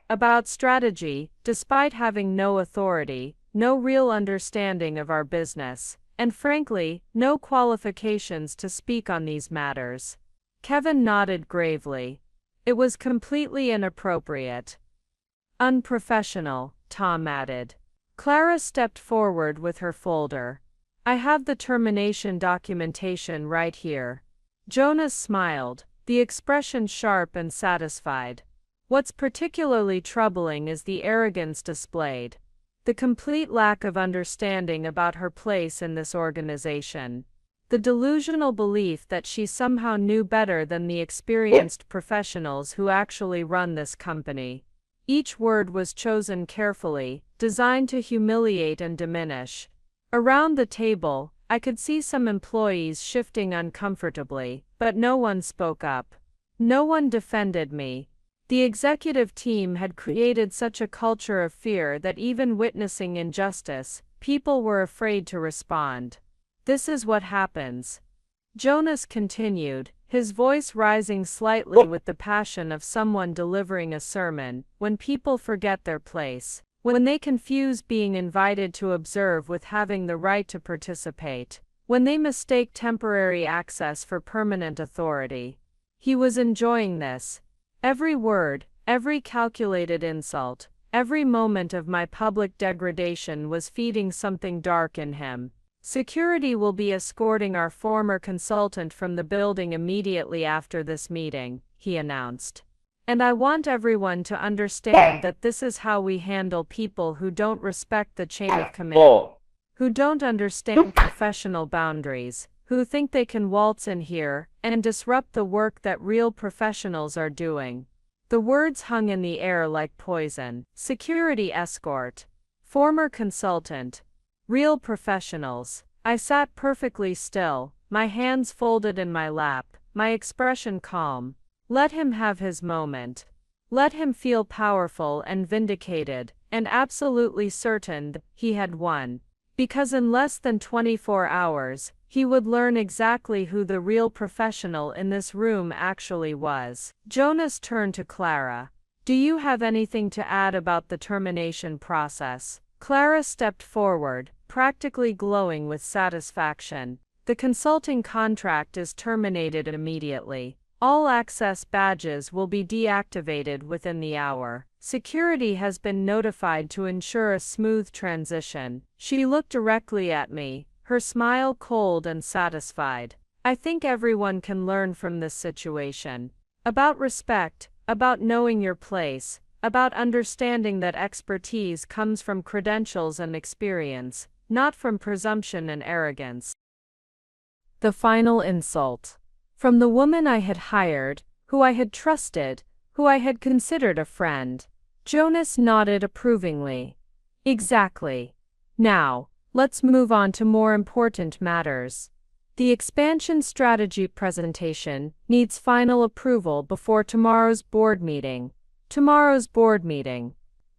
about strategy, despite having no authority, no real understanding of our business, and frankly, no qualifications to speak on these matters." Kevin nodded gravely. "It was completely inappropriate. Unprofessional," Tom added. Clara stepped forward with her folder. "I have the termination documentation right here." Jonas smiled, the expression sharp and satisfied. "What's particularly troubling is the arrogance displayed. The complete lack of understanding about her place in this organization. The delusional belief that she somehow knew better than the experienced professionals who actually run this company." Each word was chosen carefully, designed to humiliate and diminish. Around the table, I could see some employees shifting uncomfortably, but no one spoke up. No one defended me. The executive team had created such a culture of fear that even witnessing injustice, people were afraid to respond. "This is what happens," Jonas continued, his voice rising slightly with the passion of someone delivering a sermon, "when people forget their place, when they confuse being invited to observe with having the right to participate, when they mistake temporary access for permanent authority." He was enjoying this. Every word, every calculated insult, every moment of my public degradation was feeding something dark in him. "Security will be escorting our former consultant from the building immediately after this meeting," he announced. "And I want everyone to understand that this is how we handle people who don't respect the chain of command, who don't understand professional boundaries, who think they can waltz in here and disrupt the work that real professionals are doing." The words hung in the air like poison. Security escort. Former consultant. Real professionals. I sat perfectly still, my hands folded in my lap, my expression calm. Let him have his moment. Let him feel powerful and vindicated, and absolutely certain that he had won. Because in less than 24 hours, he would learn exactly who the real professional in this room actually was. Jonas turned to Clara. Do you have anything to add about the termination process? Clara stepped forward, practically glowing with satisfaction. The consulting contract is terminated immediately. All access badges will be deactivated within the hour. Security has been notified to ensure a smooth transition. She looked directly at me, her smile cold and satisfied. I think everyone can learn from this situation. About respect, about knowing your place, about understanding that expertise comes from credentials and experience, not from presumption and arrogance. The final insult. From the woman I had hired, who I had trusted, who I had considered a friend. Jonas nodded approvingly. Exactly. Now, let's move on to more important matters. The expansion strategy presentation needs final approval before tomorrow's board meeting.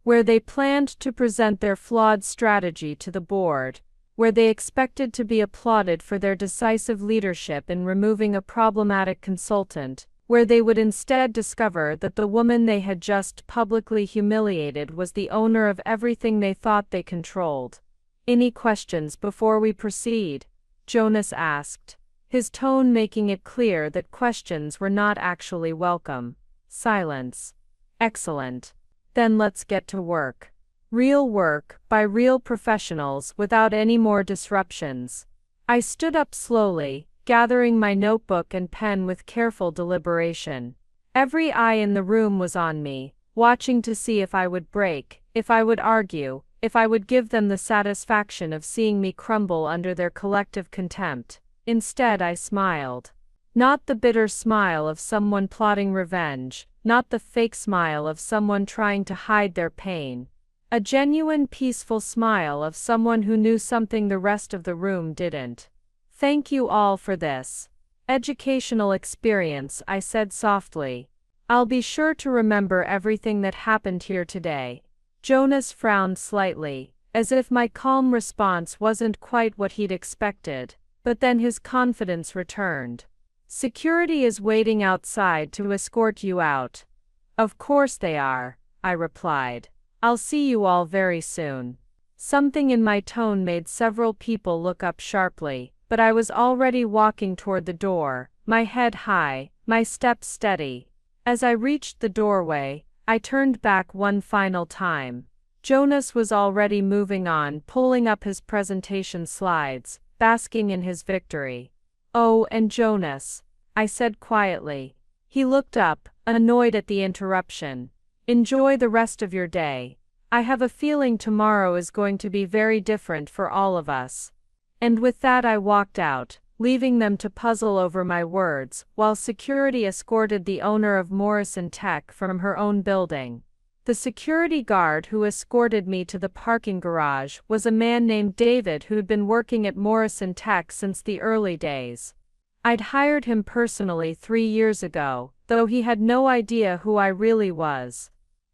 Where they planned to present their flawed strategy to the board, where they expected to be applauded for their decisive leadership in removing a problematic consultant, where they would instead discover that the woman they had just publicly humiliated was the owner of everything they thought they controlled. Any questions before we proceed? Jonas asked, his tone making it clear that questions were not actually welcome. Silence. Excellent. Then let's get to work. Real work, by real professionals without any more disruptions. I stood up slowly, gathering my notebook and pen with careful deliberation. Every eye in the room was on me, watching to see if I would break, if I would argue, if I would give them the satisfaction of seeing me crumble under their collective contempt. Instead, I smiled. Not the bitter smile of someone plotting revenge, not the fake smile of someone trying to hide their pain. A genuine peaceful smile of someone who knew something the rest of the room didn't. Thank you all for this educational experience, I said softly. I'll be sure to remember everything that happened here today. Jonas frowned slightly, as if my calm response wasn't quite what he'd expected, but then his confidence returned. Security is waiting outside to escort you out. Of course they are, I replied. I'll see you all very soon. Something in my tone made several people look up sharply, but I was already walking toward the door, my head high, my steps steady. As I reached the doorway, I turned back one final time. Jonas was already moving on, pulling up his presentation slides, basking in his victory. Oh, and Jonas, I said quietly. He looked up, annoyed at the interruption. Enjoy the rest of your day. I have a feeling tomorrow is going to be very different for all of us. And with that I walked out, leaving them to puzzle over my words, while security escorted the owner of Morrison Tech from her own building. The security guard who escorted me to the parking garage was a man named David who'd been working at Morrison Tech since the early days. I'd hired him personally 3 years ago, though he had no idea who I really was.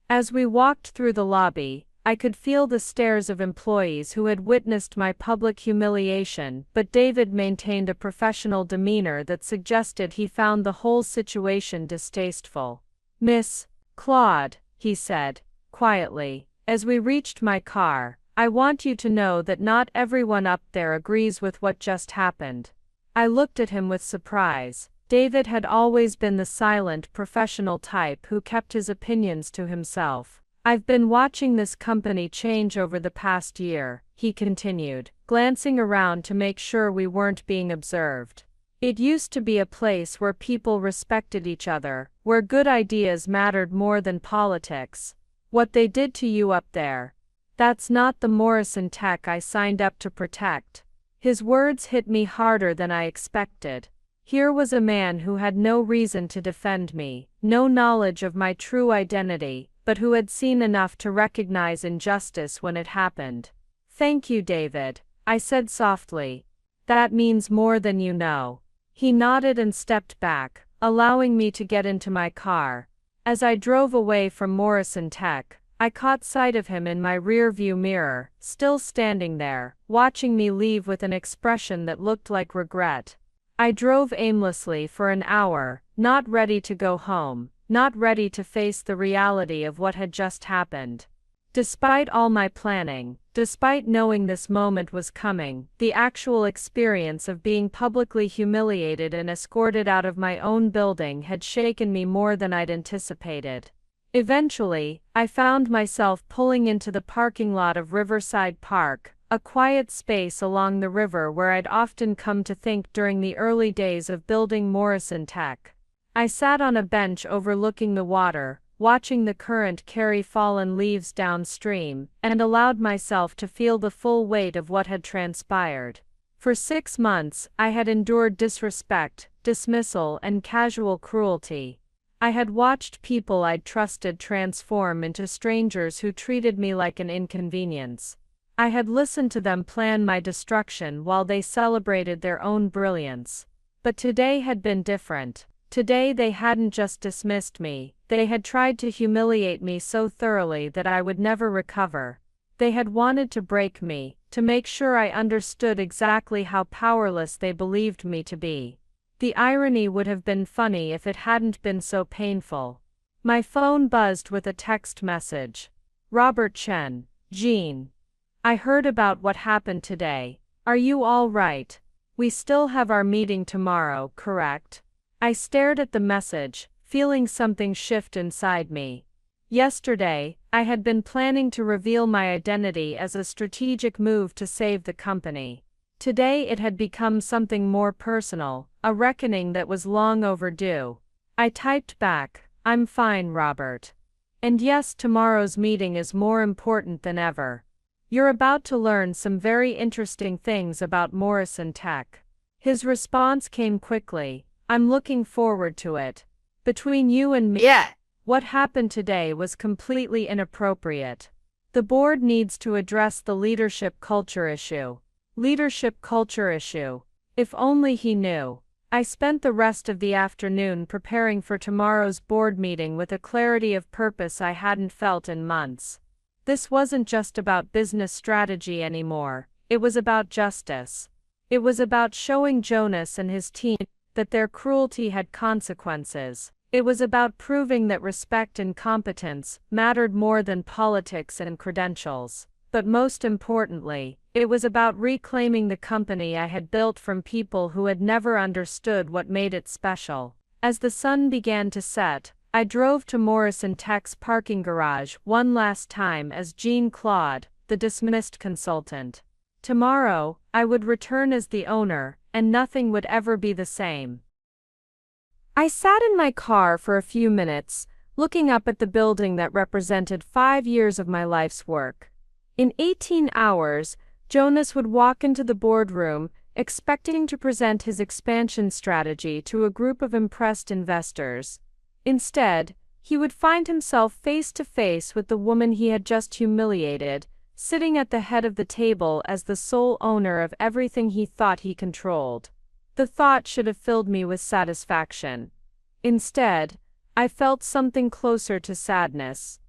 As we walked through the lobby, I could feel the stares of employees who had witnessed my public humiliation, but David maintained a professional demeanor that suggested he found the whole situation distasteful. Miss Claude, he said, quietly, as we reached my car, I want you to know that not everyone up there agrees with what just happened. I looked at him with surprise. David had always been the silent, professional type who kept his opinions to himself. I've been watching this company change over the past year, he continued, glancing around to make sure we weren't being observed. It used to be a place where people respected each other, where good ideas mattered more than politics. What they did to you up there. That's not the Morrison Tech I signed up to protect. His words hit me harder than I expected. Here was a man who had no reason to defend me, no knowledge of my true identity, but who had seen enough to recognize injustice when it happened. Thank you, David, I said softly. That means more than you know. He nodded and stepped back, allowing me to get into my car. As I drove away from Morrison Tech, I caught sight of him in my rear-view mirror, still standing there, watching me leave with an expression that looked like regret. I drove aimlessly for an hour, not ready to go home, not ready to face the reality of what had just happened. Despite all my planning, despite knowing this moment was coming, the actual experience of being publicly humiliated and escorted out of my own building had shaken me more than I'd anticipated. Eventually, I found myself pulling into the parking lot of Riverside Park, a quiet space along the river where I'd often come to think during the early days of building Morrison Tech. I sat on a bench overlooking the water, watching the current carry fallen leaves downstream, and allowed myself to feel the full weight of what had transpired. For 6 months, I had endured disrespect, dismissal, and casual cruelty. I had watched people I'd trusted transform into strangers who treated me like an inconvenience. I had listened to them plan my destruction while they celebrated their own brilliance. But today had been different. Today they hadn't just dismissed me, they had tried to humiliate me so thoroughly that I would never recover. They had wanted to break me, to make sure I understood exactly how powerless they believed me to be. The irony would have been funny if it hadn't been so painful. My phone buzzed with a text message. Robert Chen, Jean. I heard about what happened today. Are you all right? We still have our meeting tomorrow, correct? I stared at the message, feeling something shift inside me. Yesterday, I had been planning to reveal my identity as a strategic move to save the company. Today it had become something more personal, a reckoning that was long overdue. I typed back, "I'm fine, Robert. And yes, tomorrow's meeting is more important than ever. You're about to learn some very interesting things about Morrison Tech." His response came quickly. "I'm looking forward to it. Between you and me, what happened today was completely inappropriate. The board needs to address the leadership culture issue." Leadership culture issue. If only he knew. I spent the rest of the afternoon preparing for tomorrow's board meeting with a clarity of purpose I hadn't felt in months. This wasn't just about business strategy anymore, it was about justice. It was about showing Jonas and his team that their cruelty had consequences. It was about proving that respect and competence mattered more than politics and credentials. But most importantly, it was about reclaiming the company I had built from people who had never understood what made it special. As the sun began to set, I drove to Morrison Tech's parking garage one last time as Jean Claude, the dismissed consultant. Tomorrow, I would return as the owner, and nothing would ever be the same. I sat in my car for a few minutes, looking up at the building that represented 5 years of my life's work. In 18 hours, Jonas would walk into the boardroom, expecting to present his expansion strategy to a group of impressed investors. Instead, he would find himself face to face with the woman he had just humiliated, sitting at the head of the table as the sole owner of everything he thought he controlled. The thought should have filled me with satisfaction. Instead, I felt something closer to sadness.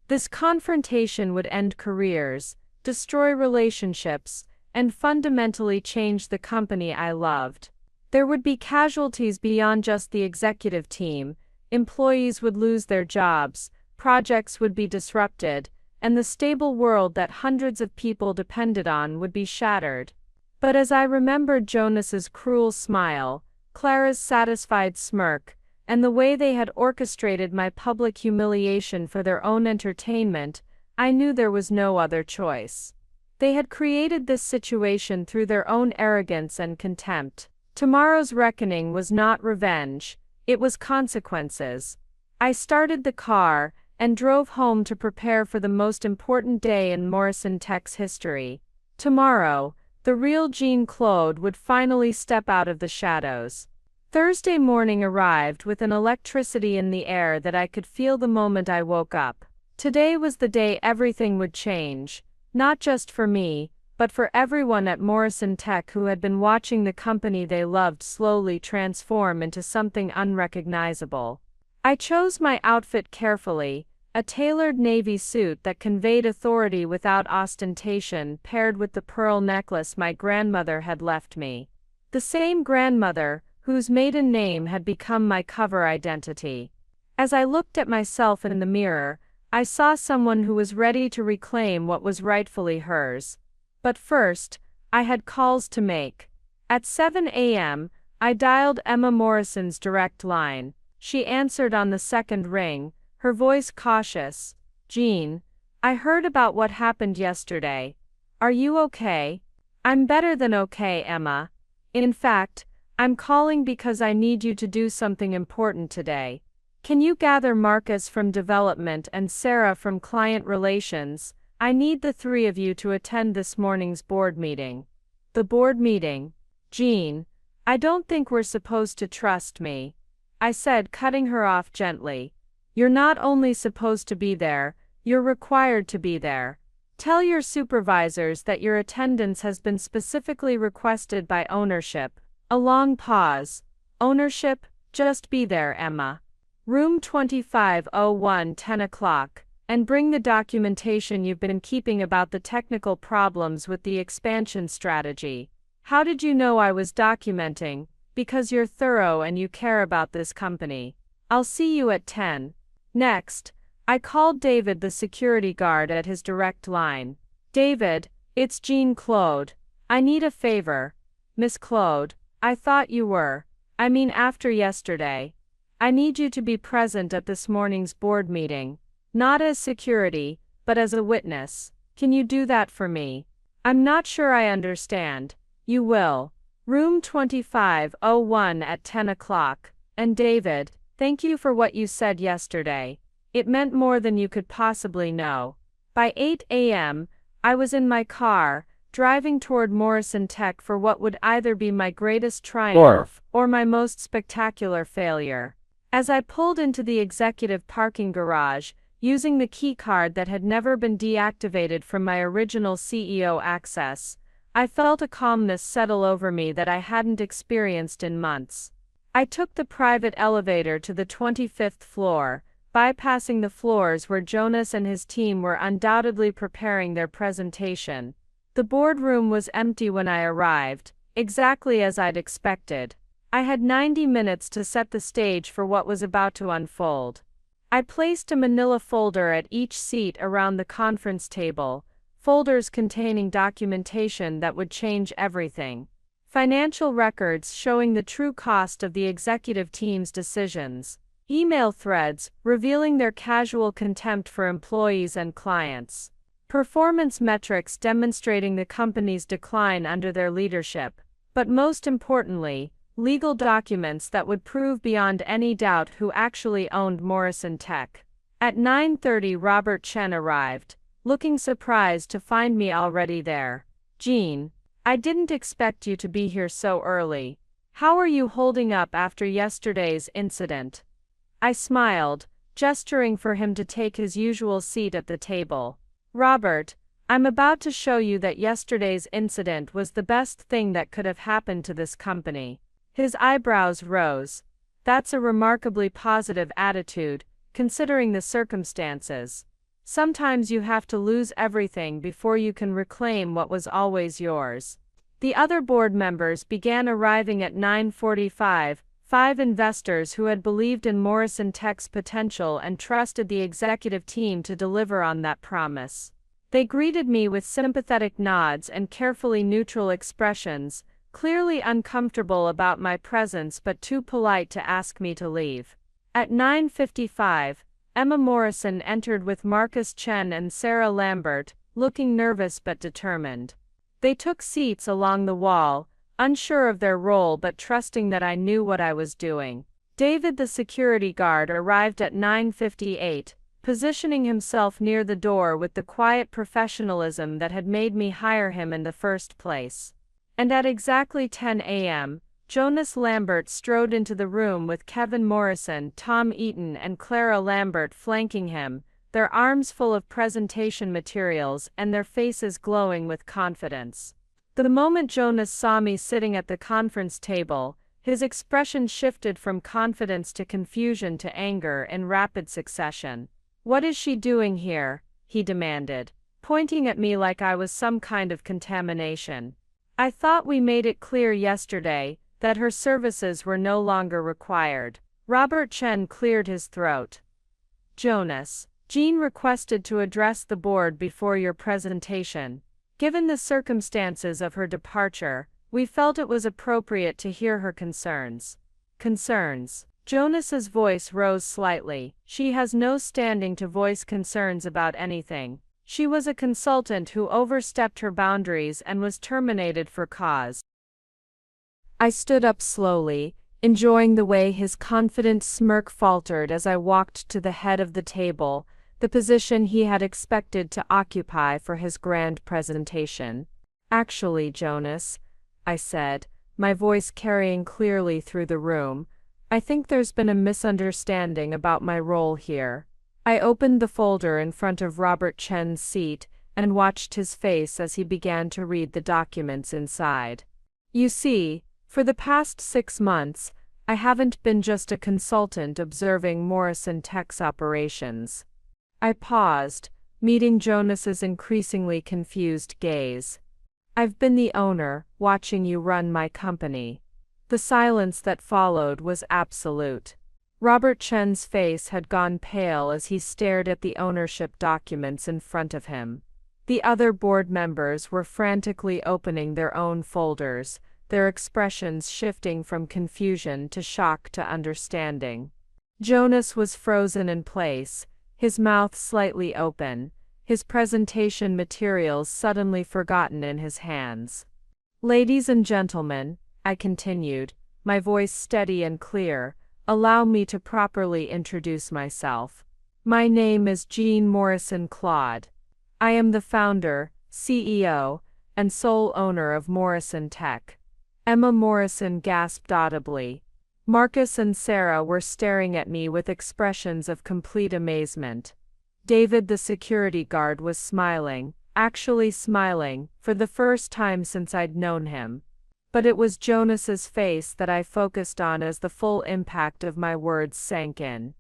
This confrontation would end careers, destroy relationships, and fundamentally change the company I loved. There would be casualties beyond just the executive team. Employees would lose their jobs, projects would be disrupted, and the stable world that hundreds of people depended on would be shattered. But as I remembered Jonas's cruel smile, Clara's satisfied smirk, and the way they had orchestrated my public humiliation for their own entertainment, I knew there was no other choice. They had created this situation through their own arrogance and contempt. Tomorrow's reckoning was not revenge, it was consequences. I started the car and drove home to prepare for the most important day in Morrison Tech's history. Tomorrow, the real Jean Claude would finally step out of the shadows. Thursday morning arrived with an electricity in the air that I could feel the moment I woke up. Today was the day everything would change, not just for me, but for everyone at Morrison Tech who had been watching the company they loved slowly transform into something unrecognizable. I chose my outfit carefully, a tailored navy suit that conveyed authority without ostentation, paired with the pearl necklace my grandmother had left me. The same grandmother, whose maiden name had become my cover identity. As I looked at myself in the mirror, I saw someone who was ready to reclaim what was rightfully hers. But first, I had calls to make. At 7 a.m., I dialed Emma Morrison's direct line. She answered on the second ring, her voice cautious. "Jean, I heard about what happened yesterday. Are you okay?" "I'm better than okay, Emma. In fact, I'm calling because I need you to do something important today. Can you gather Marcus from development and Sarah from client relations? I need the three of you to attend this morning's board meeting." "The board meeting? Jean, I don't think we're supposed to trust me," I said, cutting her off gently. "You're not only supposed to be there, you're required to be there. Tell your supervisors that your attendance has been specifically requested by ownership." A long pause. "Ownership? Just be there, Emma. Room 2501, 10 o'clock, and bring the documentation you've been keeping about the technical problems with the expansion strategy." "How did you know I was documenting?" "Because you're thorough and you care about this company. I'll see you at 10. Next, I called David, the security guard, at his direct line. "David, it's Jean Claude. I need a favor." "Miss Claude, I thought you were. I mean after yesterday. I need you to be present at this morning's board meeting. Not as security, but as a witness. Can you do that for me?" "I'm not sure I understand." "You will. Room 2501 at 10 o'clock. And David, thank you for what you said yesterday. It meant more than you could possibly know." By 8 a.m., I was in my car, driving toward Morrison Tech for what would either be my greatest triumph or my most spectacular failure. As I pulled into the executive parking garage, using the key card that had never been deactivated from my original CEO access, I felt a calmness settle over me that I hadn't experienced in months. I took the private elevator to the 25th floor, bypassing the floors where Jonas and his team were undoubtedly preparing their presentation. The boardroom was empty when I arrived, exactly as I'd expected. I had 90 minutes to set the stage for what was about to unfold. I placed a manila folder at each seat around the conference table, folders containing documentation that would change everything. Financial records showing the true cost of the executive team's decisions. Email threads revealing their casual contempt for employees and clients. Performance metrics demonstrating the company's decline under their leadership. But most importantly, legal documents that would prove beyond any doubt who actually owned Morrison Tech. At 9:30, Robert Chen arrived, looking surprised to find me already there. "Jean, I didn't expect you to be here so early. How are you holding up after yesterday's incident?" I smiled, gesturing for him to take his usual seat at the table. "Robert, I'm about to show you that yesterday's incident was the best thing that could have happened to this company." His eyebrows rose. "That's a remarkably positive attitude, considering the circumstances. Sometimes you have to lose everything before you can reclaim what was always yours." The other board members began arriving at 9:45, 5 investors who had believed in Morrison Tech's potential and trusted the executive team to deliver on that promise. They greeted me with sympathetic nods and carefully neutral expressions, clearly uncomfortable about my presence but too polite to ask me to leave. At 9:55, Emma Morrison entered with Marcus Chen and Sarah Lambert, looking nervous but determined. They took seats along the wall, unsure of their role but trusting that I knew what I was doing. David, the security guard, arrived at 9:58, positioning himself near the door with the quiet professionalism that had made me hire him in the first place. And at exactly 10 a.m., Jonas Lambert strode into the room with Kevin Morrison, Tom Eaton and Clara Lambert flanking him, their arms full of presentation materials and their faces glowing with confidence. The moment Jonas saw me sitting at the conference table, his expression shifted from confidence to confusion to anger in rapid succession. "What is she doing here?" he demanded, pointing at me like I was some kind of contamination. "I thought we made it clear yesterday that her services were no longer required." Robert Chen cleared his throat. "Jonas, Jean requested to address the board before your presentation. Given the circumstances of her departure, we felt it was appropriate to hear her concerns." "Concerns?" Jonas's voice rose slightly. "She has no standing to voice concerns about anything. She was a consultant who overstepped her boundaries and was terminated for cause." I stood up slowly, enjoying the way his confident smirk faltered as I walked to the head of the table, the position he had expected to occupy for his grand presentation. "Actually, Jonas," I said, my voice carrying clearly through the room, "I think there's been a misunderstanding about my role here." I opened the folder in front of Robert Chen's seat and watched his face as he began to read the documents inside. "You see, for the past 6 months, I haven't been just a consultant observing Morrison Tech's operations." I paused, meeting Jonas's increasingly confused gaze. "I've been the owner, watching you run my company." The silence that followed was absolute. Robert Chen's face had gone pale as he stared at the ownership documents in front of him. The other board members were frantically opening their own folders, their expressions shifting from confusion to shock to understanding. Jonas was frozen in place, his mouth slightly open, his presentation materials suddenly forgotten in his hands. "Ladies and gentlemen," I continued, my voice steady and clear, "allow me to properly introduce myself. My name is Jean Morrison Claude. I am the founder, CEO, and sole owner of Morrison Tech." Emma Morrison gasped audibly. Marcus and Sarah were staring at me with expressions of complete amazement. David the security guard was smiling, actually smiling, for the first time since I'd known him. But it was Jonas's face that I focused on as the full impact of my words sank in.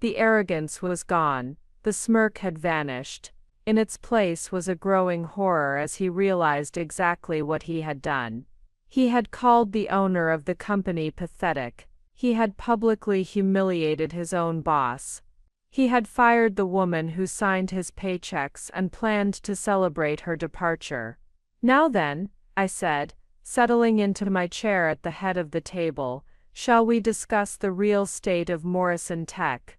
The arrogance was gone, the smirk had vanished. In its place was a growing horror as he realized exactly what he had done. He had called the owner of the company pathetic. He had publicly humiliated his own boss. He had fired the woman who signed his paychecks and planned to celebrate her departure. "Now then," I said, settling into my chair at the head of the table, "shall we discuss the real state of Morrison Tech?"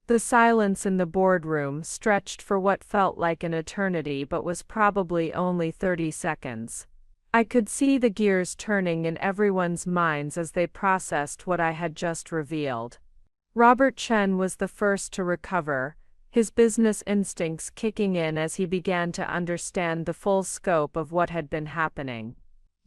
The silence in the boardroom stretched for what felt like an eternity but was probably only 30 seconds. I could see the gears turning in everyone's minds as they processed what I had just revealed. Robert Chen was the first to recover, his business instincts kicking in as he began to understand the full scope of what had been happening.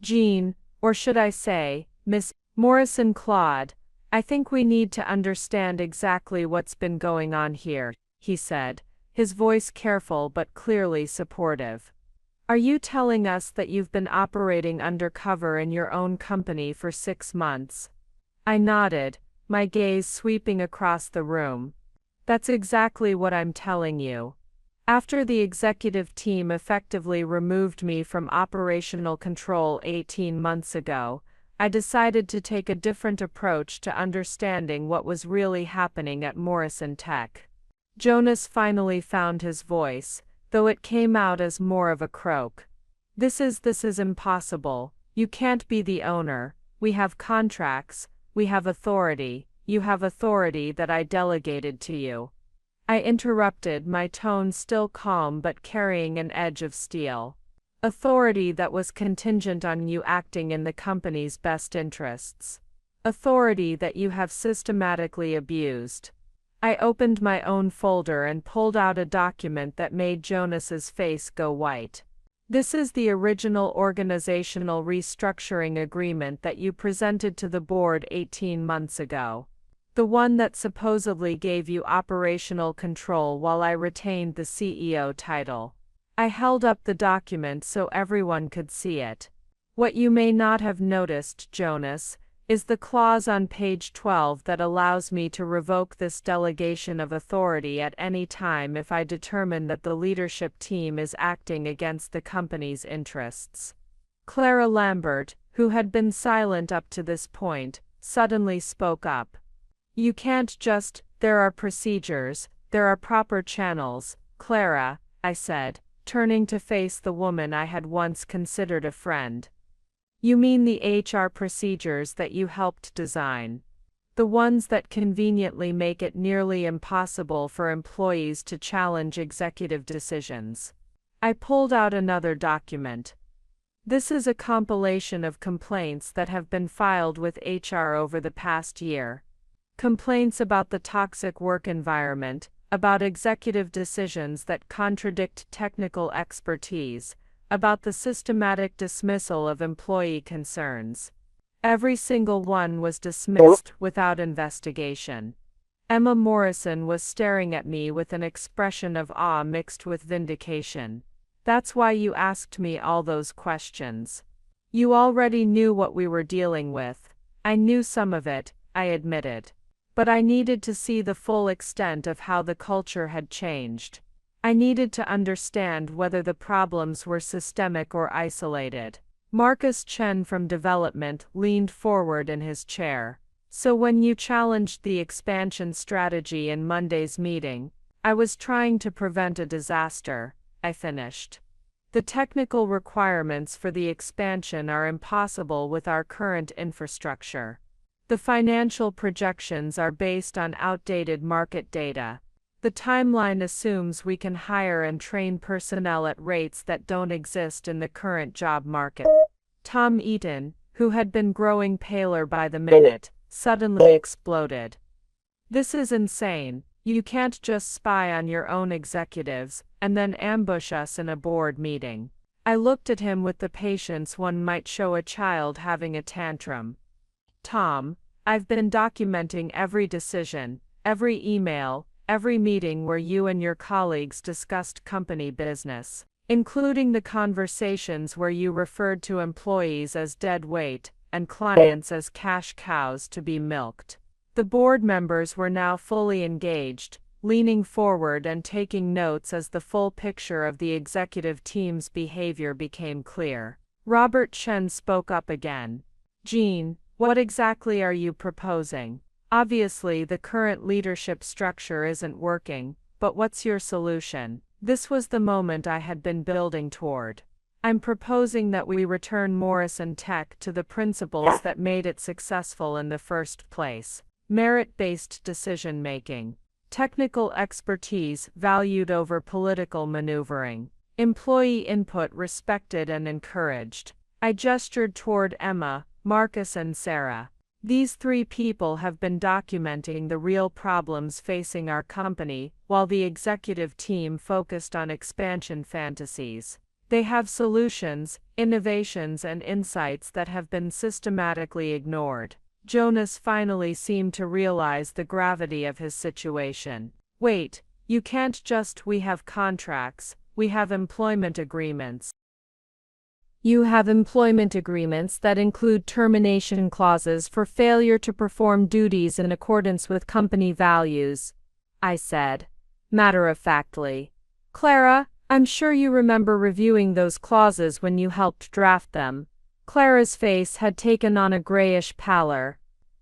"Jean, or should I say, Miss Morrison Claude, I think we need to understand exactly what's been going on here," he said, his voice careful but clearly supportive. "Are you telling us that you've been operating undercover in your own company for 6 months? I nodded, my gaze sweeping across the room. "That's exactly what I'm telling you. After the executive team effectively removed me from operational control 18 months ago, I decided to take a different approach to understanding what was really happening at Morrison Tech." Jonas finally found his voice, though it came out as more of a croak. This is impossible. You can't be the owner. We have contracts, we have authority, you have authority that I delegated to you." I interrupted, my tone still calm but carrying an edge of steel. "Authority that was contingent on you acting in the company's best interests. Authority that you have systematically abused." I opened my own folder and pulled out a document that made Jonas's face go white. "This is the original organizational restructuring agreement that you presented to the board 18 months ago. The one that supposedly gave you operational control while I retained the CEO title." I held up the document so everyone could see it. "What you may not have noticed, Jonas, is the clause on page 12 that allows me to revoke this delegation of authority at any time if I determine that the leadership team is acting against the company's interests. Clara Lambert, who had been silent up to this point, suddenly spoke up. You can't just, there are procedures, there are proper channels, Clara, I said, turning to face the woman I had once considered a friend. You mean the HR procedures that you helped design? The ones that conveniently make it nearly impossible for employees to challenge executive decisions. I pulled out another document. This is a compilation of complaints that have been filed with HR over the past year. Complaints about the toxic work environment, about executive decisions that contradict technical expertise, about the systematic dismissal of employee concerns. Every single one was dismissed without investigation. Emma Morrison was staring at me with an expression of awe mixed with vindication. That's why you asked me all those questions. You already knew what we were dealing with. I knew some of it, I admitted. But I needed to see the full extent of how the culture had changed. I needed to understand whether the problems were systemic or isolated. Marcus Chen from development leaned forward in his chair. So when you challenged the expansion strategy in Monday's meeting, I was trying to prevent a disaster, I finished. The technical requirements for the expansion are impossible with our current infrastructure. The financial projections are based on outdated market data. The timeline assumes we can hire and train personnel at rates that don't exist in the current job market. Tom Eaton, who had been growing paler by the minute, suddenly exploded. This is insane. You can't just spy on your own executives and then ambush us in a board meeting. I looked at him with the patience one might show a child having a tantrum. Tom, I've been documenting every decision, every email, every meeting where you and your colleagues discussed company business, including the conversations where you referred to employees as dead weight and clients as cash cows to be milked. The board members were now fully engaged, leaning forward and taking notes as the full picture of the executive team's behavior became clear. Robert Chen spoke up again. Jean, what exactly are you proposing? Obviously, the current leadership structure isn't working, but what's your solution? This was the moment I had been building toward. I'm proposing that we return Morrison Tech to the principles that made it successful in the first place. Merit-based decision-making. Technical expertise valued over political maneuvering. Employee input respected and encouraged. I gestured toward Emma, Marcus and Sarah. These three people have been documenting the real problems facing our company, while the executive team focused on expansion fantasies. They have solutions, innovations and insights that have been systematically ignored. Jonas finally seemed to realize the gravity of his situation. Wait, you can't just, we have contracts, we have employment agreements. You have employment agreements that include termination clauses for failure to perform duties in accordance with company values, I said, matter-of-factly. Clara, I'm sure you remember reviewing those clauses when you helped draft them. Clara's face had taken on a grayish pallor.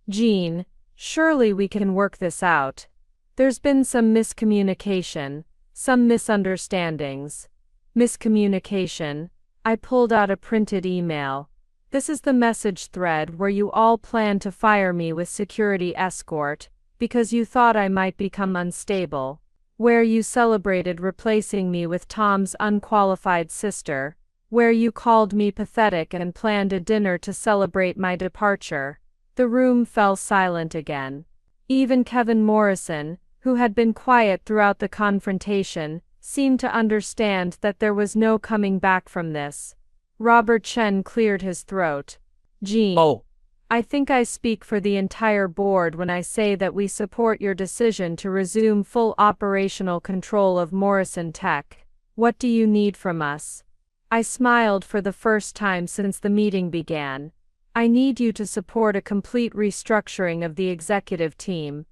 Jean, surely we can work this out. There's been some miscommunication, some misunderstandings. Miscommunication. I pulled out a printed email. This is the message thread where you all planned to fire me with security escort, because you thought I might become unstable. Where you celebrated replacing me with Tom's unqualified sister. Where you called me pathetic and planned a dinner to celebrate my departure. The room fell silent again. Even Kevin Morrison, who had been quiet throughout the confrontation, seemed to understand that there was no coming back from this. Robert Chen cleared his throat. Jean, I think I speak for the entire board when I say that we support your decision to resume full operational control of Morrison Tech. What do you need from us? I smiled for the first time since the meeting began. I need you to support a complete restructuring of the executive team.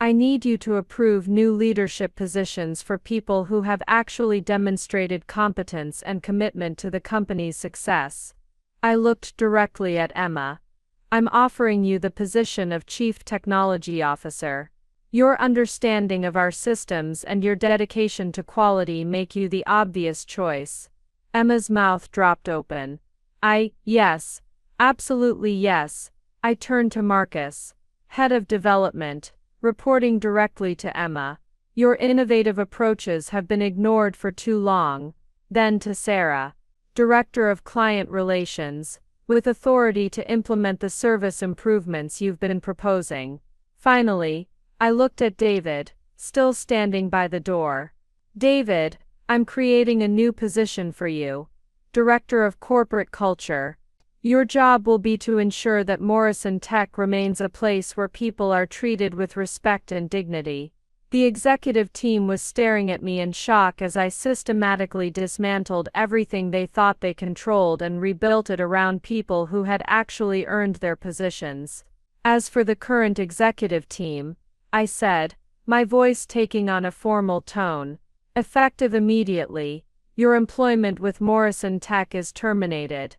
I need you to approve new leadership positions for people who have actually demonstrated competence and commitment to the company's success. I looked directly at Emma. I'm offering you the position of Chief Technology Officer. Your understanding of our systems and your dedication to quality make you the obvious choice. Emma's mouth dropped open. Yes. Absolutely yes. I turned to Marcus, head of development, reporting directly to Emma. Your innovative approaches have been ignored for too long. Then to Sarah, director of client relations, with authority to implement the service improvements you've been proposing. Finally, I looked at David, still standing by the door. David, I'm creating a new position for you. Director of Corporate Culture. Your job will be to ensure that Morrison Tech remains a place where people are treated with respect and dignity. The executive team was staring at me in shock as I systematically dismantled everything they thought they controlled and rebuilt it around people who had actually earned their positions. As for the current executive team, I said, my voice taking on a formal tone, effective immediately, your employment with Morrison Tech is terminated.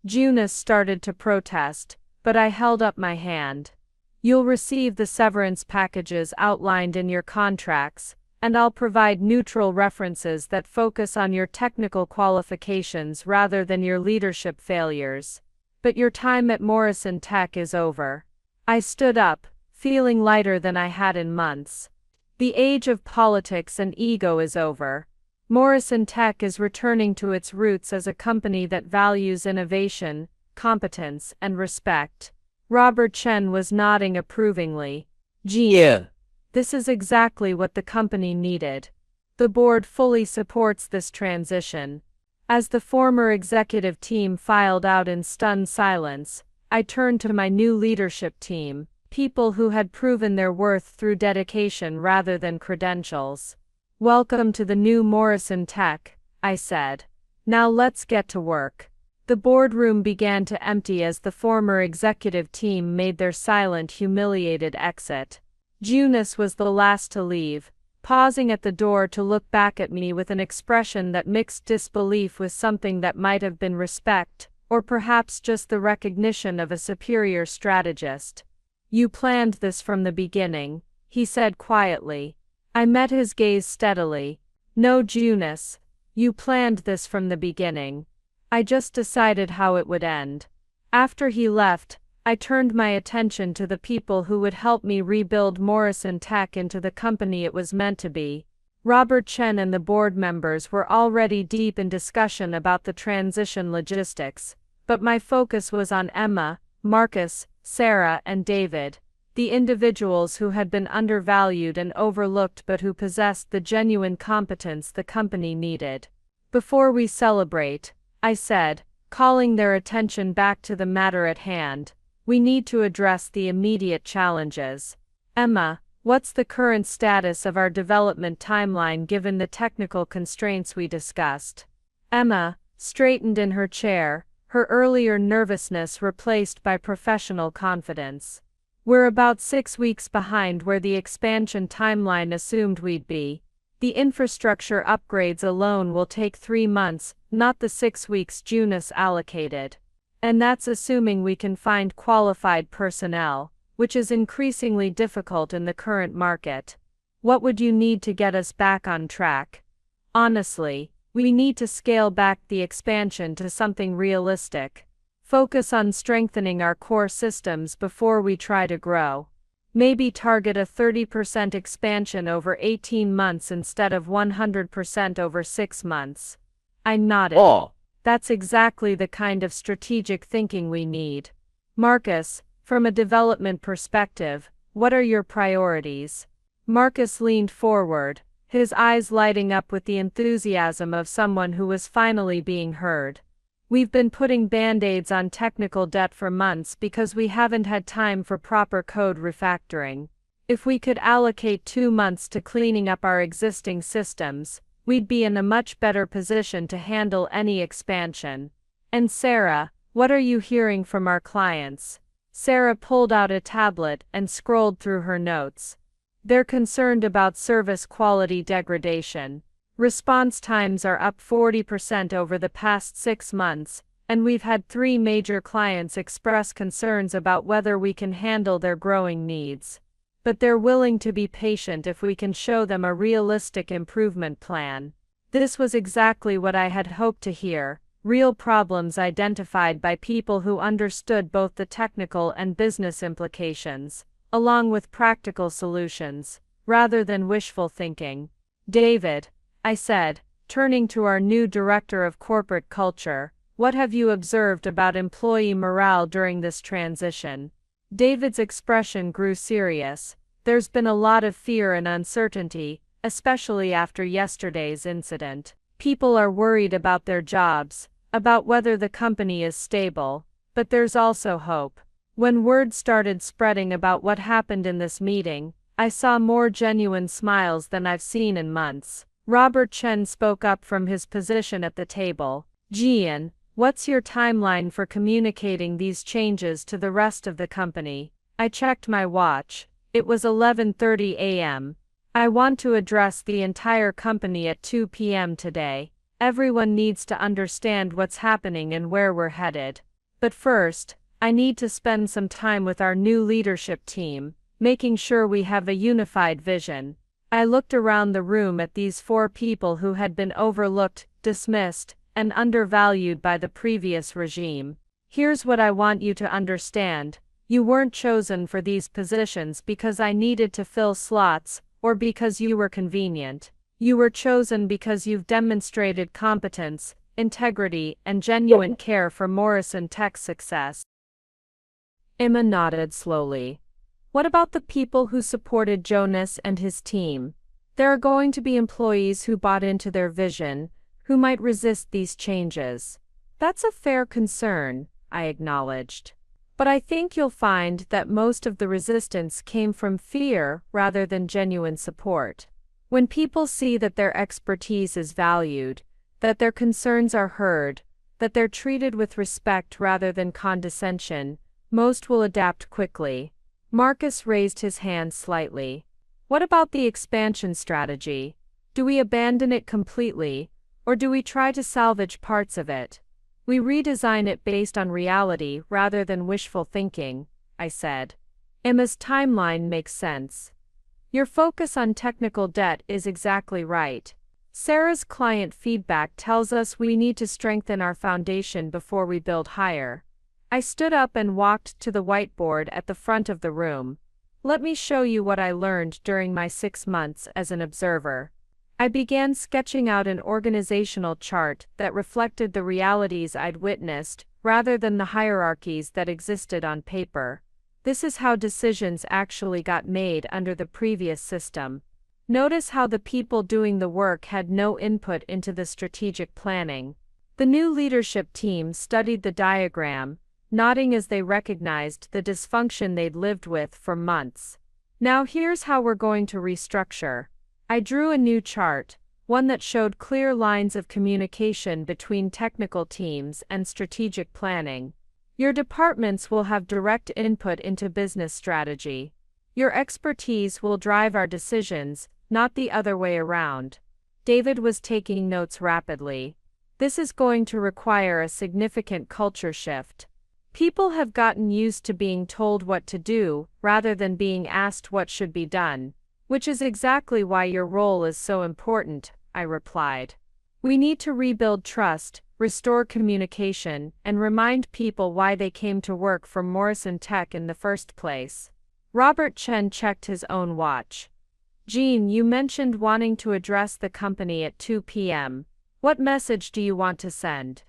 Junius started to protest, but I held up my hand. You'll receive the severance packages outlined in your contracts, and I'll provide neutral references that focus on your technical qualifications rather than your leadership failures. But your time at Morrison Tech is over. I stood up, feeling lighter than I had in months. The age of politics and ego is over. Morrison Tech is returning to its roots as a company that values innovation, competence, and respect. Robert Chen was nodding approvingly. Yeah. This is exactly what the company needed. The board fully supports this transition. As the former executive team filed out in stunned silence, I turned to my new leadership team, people who had proven their worth through dedication rather than credentials. Welcome to the new Morrison Tech, I said. Now let's get to work. The boardroom began to empty as the former executive team made their silent, humiliated exit. Junius was the last to leave, pausing at the door to look back at me with an expression that mixed disbelief with something that might have been respect, or perhaps just the recognition of a superior strategist. You planned this from the beginning, he said quietly. I met his gaze steadily. No, Junius, you planned this from the beginning. I just decided how it would end. After he left, I turned my attention to the people who would help me rebuild Morrison Tech into the company it was meant to be. Robert Chen and the board members were already deep in discussion about the transition logistics, but my focus was on Emma, Marcus, Sarah, and David. The individuals who had been undervalued and overlooked but who possessed the genuine competence the company needed. Before we celebrate, I said, calling their attention back to the matter at hand, we need to address the immediate challenges. Emma, what's the current status of our development timeline given the technical constraints we discussed? Emma straightened in her chair, her earlier nervousness replaced by professional confidence. We're about 6 weeks behind where the expansion timeline assumed we'd be. The infrastructure upgrades alone will take 3 months, not the 6 weeks Junius allocated. And that's assuming we can find qualified personnel, which is increasingly difficult in the current market. What would you need to get us back on track? Honestly, we need to scale back the expansion to something realistic. Focus on strengthening our core systems before we try to grow. Maybe target a 30% expansion over 18 months instead of 100% over 6 months. I nodded. Oh. That's exactly the kind of strategic thinking we need. Marcus, from a development perspective, what are your priorities? Marcus leaned forward, his eyes lighting up with the enthusiasm of someone who was finally being heard. We've been putting band-aids on technical debt for months because we haven't had time for proper code refactoring. If we could allocate 2 months to cleaning up our existing systems, we'd be in a much better position to handle any expansion. And Sarah, What are you hearing from our clients? Sarah pulled out a tablet and scrolled through her notes. They're concerned about service quality degradation. Response times are up 40% over the past 6 months, and we've had 3 major clients express concerns about whether we can handle their growing needs. But they're willing to be patient if we can show them a realistic improvement plan. This was exactly what I had hoped to hear, real problems identified by people who understood both the technical and business implications, along with practical solutions, rather than wishful thinking. David, I said, turning to our new director of corporate culture, what have you observed about employee morale during this transition? David's expression grew serious. There's been a lot of fear and uncertainty, especially after yesterday's incident. People are worried about their jobs, about whether the company is stable, but there's also hope. When word started spreading about what happened in this meeting, I saw more genuine smiles than I've seen in months. Robert Chen spoke up from his position at the table. Jian, what's your timeline for communicating these changes to the rest of the company? I checked my watch. It was 11:30 a.m. I want to address the entire company at 2 p.m. today. Everyone needs to understand what's happening and where we're headed. But first, I need to spend some time with our new leadership team, making sure we have a unified vision. I looked around the room at these 4 people who had been overlooked, dismissed, and undervalued by the previous regime. Here's what I want you to understand. You weren't chosen for these positions because I needed to fill slots, or because you were convenient. You were chosen because you've demonstrated competence, integrity, and genuine care for Morrison Tech's success. Emma nodded slowly. What about the people who supported Jonas and his team? There are going to be employees who bought into their vision, who might resist these changes. That's a fair concern, I acknowledged. But I think you'll find that most of the resistance came from fear rather than genuine support. When people see that their expertise is valued, that their concerns are heard, that they're treated with respect rather than condescension, most will adapt quickly. Marcus raised his hand slightly. What about the expansion strategy? Do we abandon it completely, or do we try to salvage parts of it? We redesign it based on reality rather than wishful thinking, I said. Emma's timeline makes sense. Your focus on technical debt is exactly right. Sarah's client feedback tells us we need to strengthen our foundation before we build higher. I stood up and walked to the whiteboard at the front of the room. Let me show you what I learned during my 6 months as an observer. I began sketching out an organizational chart that reflected the realities I'd witnessed, rather than the hierarchies that existed on paper. This is how decisions actually got made under the previous system. Notice how the people doing the work had no input into the strategic planning. The new leadership team studied the diagram, nodding as they recognized the dysfunction they'd lived with for months. Now here's how we're going to restructure. I drew a new chart, one that showed clear lines of communication between technical teams and strategic planning. Your departments will have direct input into business strategy. Your expertise will drive our decisions, not the other way around. David was taking notes rapidly. This is going to require a significant culture shift. People have gotten used to being told what to do, rather than being asked what should be done. Which is exactly why your role is so important, I replied. We need to rebuild trust, restore communication, and remind people why they came to work for Morrison Tech in the first place. Robert Chen checked his own watch. Jean, you mentioned wanting to address the company at 2 p.m. What message do you want to send?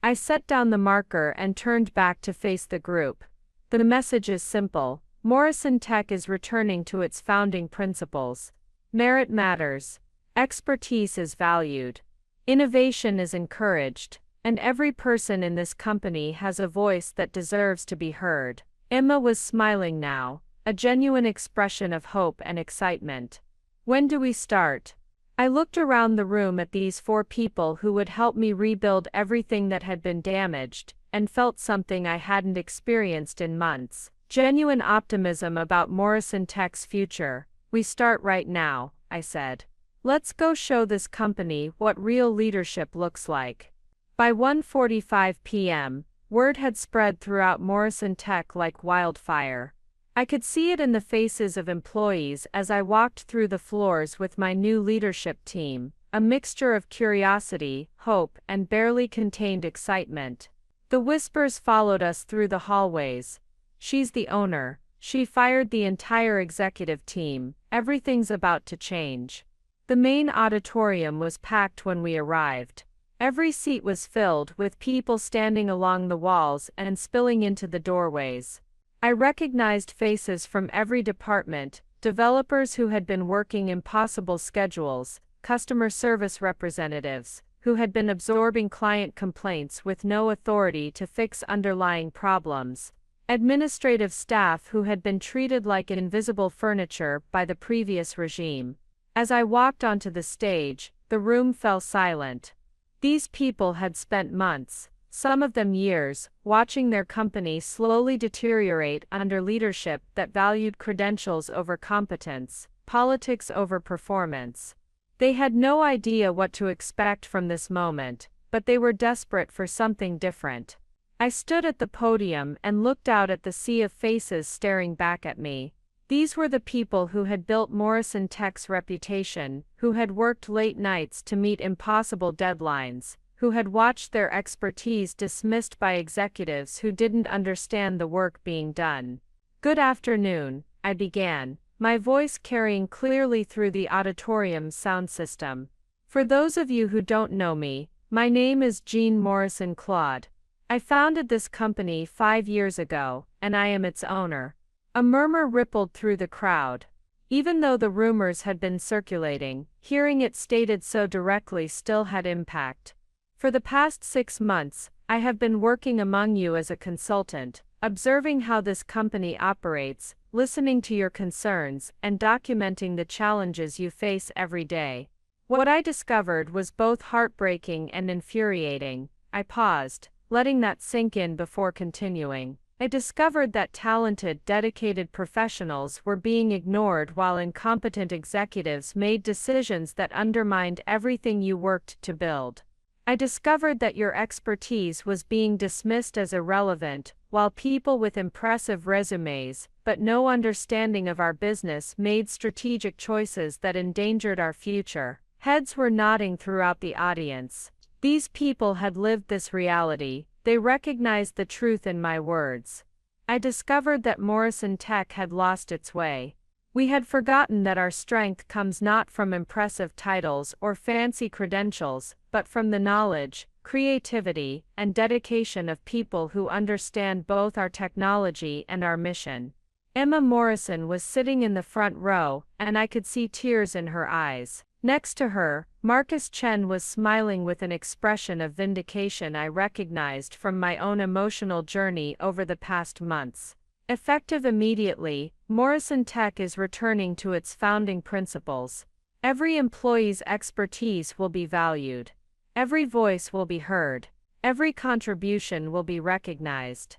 I set down the marker and turned back to face the group. The message is simple. Morrison Tech is returning to its founding principles. Merit matters. Expertise is valued. Innovation is encouraged. And every person in this company has a voice that deserves to be heard. Emma was smiling now, a genuine expression of hope and excitement. When do we start? I looked around the room at these 4 people who would help me rebuild everything that had been damaged, and felt something I hadn't experienced in months. Genuine optimism about Morrison Tech's future. "We start right now," I said. "Let's go show this company what real leadership looks like." By 1:45 p.m., word had spread throughout Morrison Tech like wildfire. I could see it in the faces of employees as I walked through the floors with my new leadership team, a mixture of curiosity, hope, and barely contained excitement. The whispers followed us through the hallways. "She's the owner. She fired the entire executive team. Everything's about to change." The main auditorium was packed when we arrived. Every seat was filled with people standing along the walls and spilling into the doorways. I recognized faces from every department: developers who had been working impossible schedules, customer service representatives who had been absorbing client complaints with no authority to fix underlying problems, administrative staff who had been treated like invisible furniture by the previous regime. As I walked onto the stage, the room fell silent. These people had spent months, some of them years, watching their company slowly deteriorate under leadership that valued credentials over competence, politics over performance. They had no idea what to expect from this moment, but they were desperate for something different. I stood at the podium and looked out at the sea of faces staring back at me. These were the people who had built Morrison Tech's reputation, who had worked late nights to meet impossible deadlines, who had watched their expertise dismissed by executives who didn't understand the work being done. "Good afternoon," I began, my voice carrying clearly through the auditorium's sound system. "For those of you who don't know me, my name is Jean Morrison Claude. I founded this company 5 years ago, and I am its owner." A murmur rippled through the crowd. Even though the rumors had been circulating, hearing it stated so directly still had impact. "For the past 6 months, I have been working among you as a consultant, observing how this company operates, listening to your concerns, and documenting the challenges you face every day. What I discovered was both heartbreaking and infuriating." I paused, letting that sink in before continuing. "I discovered that talented, dedicated professionals were being ignored while incompetent executives made decisions that undermined everything you worked to build. I discovered that your expertise was being dismissed as irrelevant, while people with impressive resumes, but no understanding of our business made strategic choices that endangered our future." Heads were nodding throughout the audience. These people had lived this reality. They recognized the truth in my words. I discovered that Morrison Tech had lost its way. We had forgotten that our strength comes not from impressive titles or fancy credentials, but from the knowledge, creativity, and dedication of people who understand both our technology and our mission. Emma Morrison was sitting in the front row, and I could see tears in her eyes. Next to her, Marcus Chen was smiling with an expression of vindication I recognized from my own emotional journey over the past months. Effective immediately, Morrison Tech is returning to its founding principles. Every employee's expertise will be valued. Every voice will be heard. Every contribution will be recognized.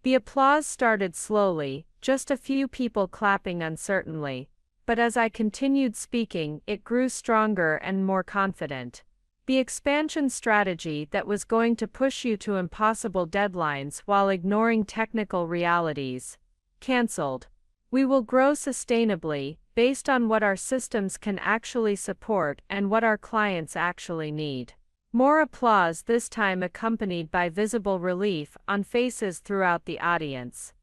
The applause started slowly, just a few people clapping uncertainly. But as I continued speaking, it grew stronger and more confident. "The expansion strategy that was going to push you to impossible deadlines while ignoring technical realities. Cancelled. We will grow sustainably, based on what our systems can actually support and what our clients actually need." More applause, this time accompanied by visible relief on faces throughout the audience.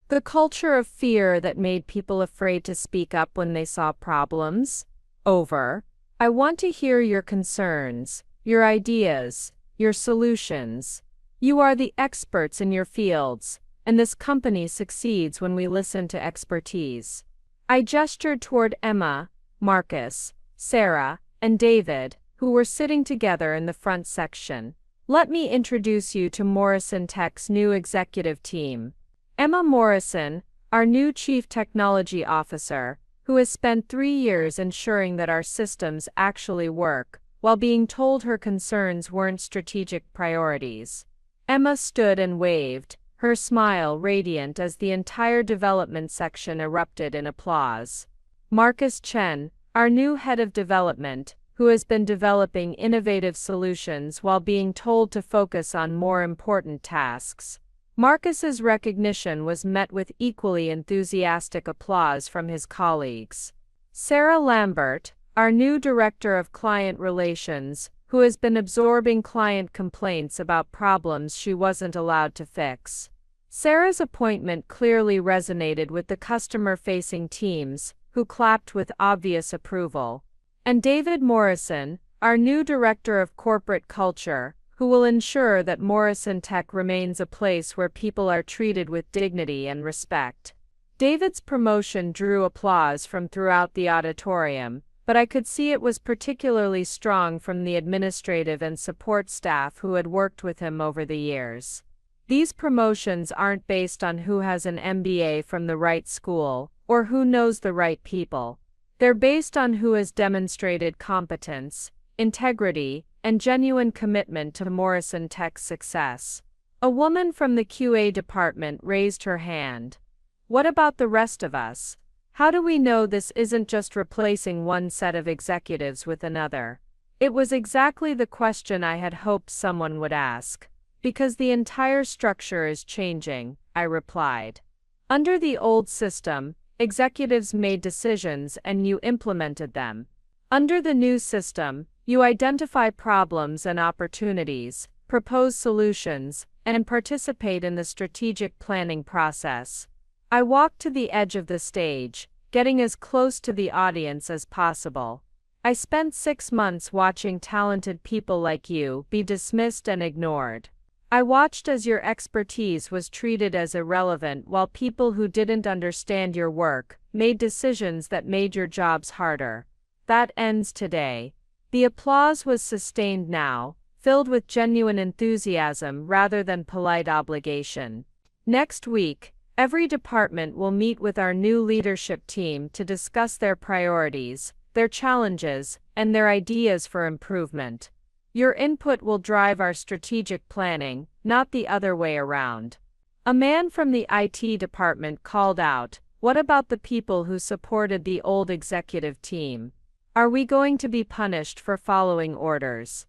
The culture of fear that made people afraid to speak up when they saw problems? Over. I want to hear your concerns, your ideas, your solutions. You are the experts in your fields, and this company succeeds when we listen to expertise. I gestured toward Emma, Marcus, Sarah, and David, who were sitting together in the front section. "Let me introduce you to Morrison Tech's new executive team. Emma Morrison, our new Chief Technology Officer, who has spent 3 years ensuring that our systems actually work, while being told her concerns weren't strategic priorities. Emma stood and waved, her smile radiant as the entire development section erupted in applause. Marcus Chen, our new head of development, who has been developing innovative solutions while being told to focus on more important tasks. Marcus's recognition was met with equally enthusiastic applause from his colleagues. Sarah Lambert, our new Director of Client Relations, who has been absorbing client complaints about problems she wasn't allowed to fix. Sarah's appointment clearly resonated with the customer-facing teams, who clapped with obvious approval. And David Morrison, our new Director of Corporate Culture, who will ensure that Morrison Tech remains a place where people are treated with dignity and respect. David's promotion drew applause from throughout the auditorium, but I could see it was particularly strong from the administrative and support staff who had worked with him over the years. These promotions aren't based on who has an MBA from the right school, or who knows the right people. They're based on who has demonstrated competence, integrity, and genuine commitment to Morrison Tech's success. A woman from the QA department raised her hand. What about the rest of us? How do we know this isn't just replacing one set of executives with another? It was exactly the question I had hoped someone would ask. Because the entire structure is changing, I replied. Under the old system, executives made decisions and you implemented them. Under the new system, you identify problems and opportunities, propose solutions, and participate in the strategic planning process. I walked to the edge of the stage, getting as close to the audience as possible. I spent 6 months watching talented people like you be dismissed and ignored. I watched as your expertise was treated as irrelevant while people who didn't understand your work made decisions that made your jobs harder. That ends today. The applause was sustained now, filled with genuine enthusiasm rather than polite obligation. Next week, every department will meet with our new leadership team to discuss their priorities, their challenges, and their ideas for improvement. Your input will drive our strategic planning, not the other way around. A man from the IT department called out, "What about the people who supported the old executive team? Are we going to be punished for following orders?"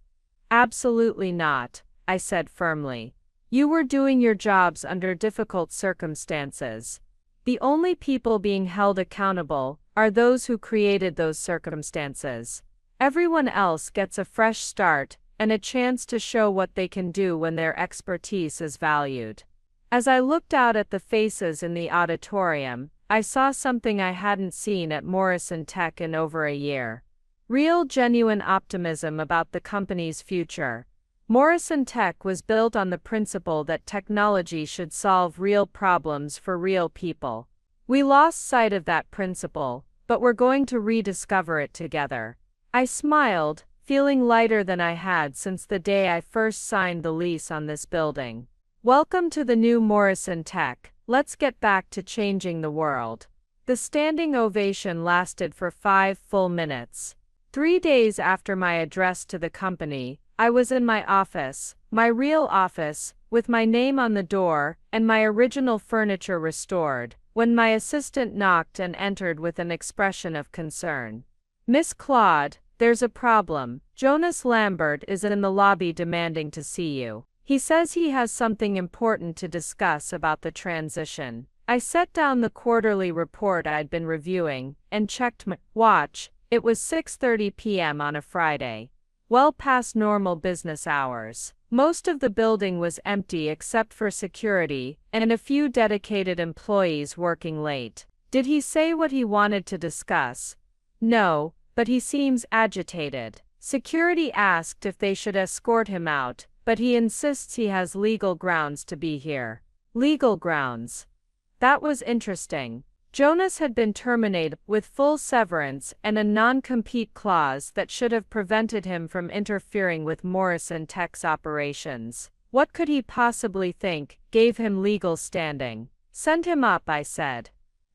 "Absolutely not," I said firmly. "You were doing your jobs under difficult circumstances. The only people being held accountable are those who created those circumstances. Everyone else gets a fresh start and a chance to show what they can do when their expertise is valued." As I looked out at the faces in the auditorium, I saw something I hadn't seen at Morrison Tech in over a year. Real, genuine optimism about the company's future. Morrison Tech was built on the principle that technology should solve real problems for real people. We lost sight of that principle, but we're going to rediscover it together. I smiled, feeling lighter than I had since the day I first signed the lease on this building. Welcome to the new Morrison Tech. Let's get back to changing the world. The standing ovation lasted for 5 full minutes. 3 days after my address to the company, I was in my office, my real office, with my name on the door and my original furniture restored, when my assistant knocked and entered with an expression of concern. "Miss Claude, there's a problem. Jonas Lambert is in the lobby demanding to see you. He says he has something important to discuss about the transition." I set down the quarterly report I'd been reviewing and checked my watch. It was 6:30 p.m. on a Friday. Well past normal business hours. Most of the building was empty except for security and a few dedicated employees working late. Did he say what he wanted to discuss? No, but he seems agitated. Security asked if they should escort him out, but he insists he has legal grounds to be here. Legal grounds. That was interesting. Jonas had been terminated with full severance and a non-compete clause that should have prevented him from interfering with Morrison Tech's operations. What could he possibly think gave him legal standing? "Send him up," I said.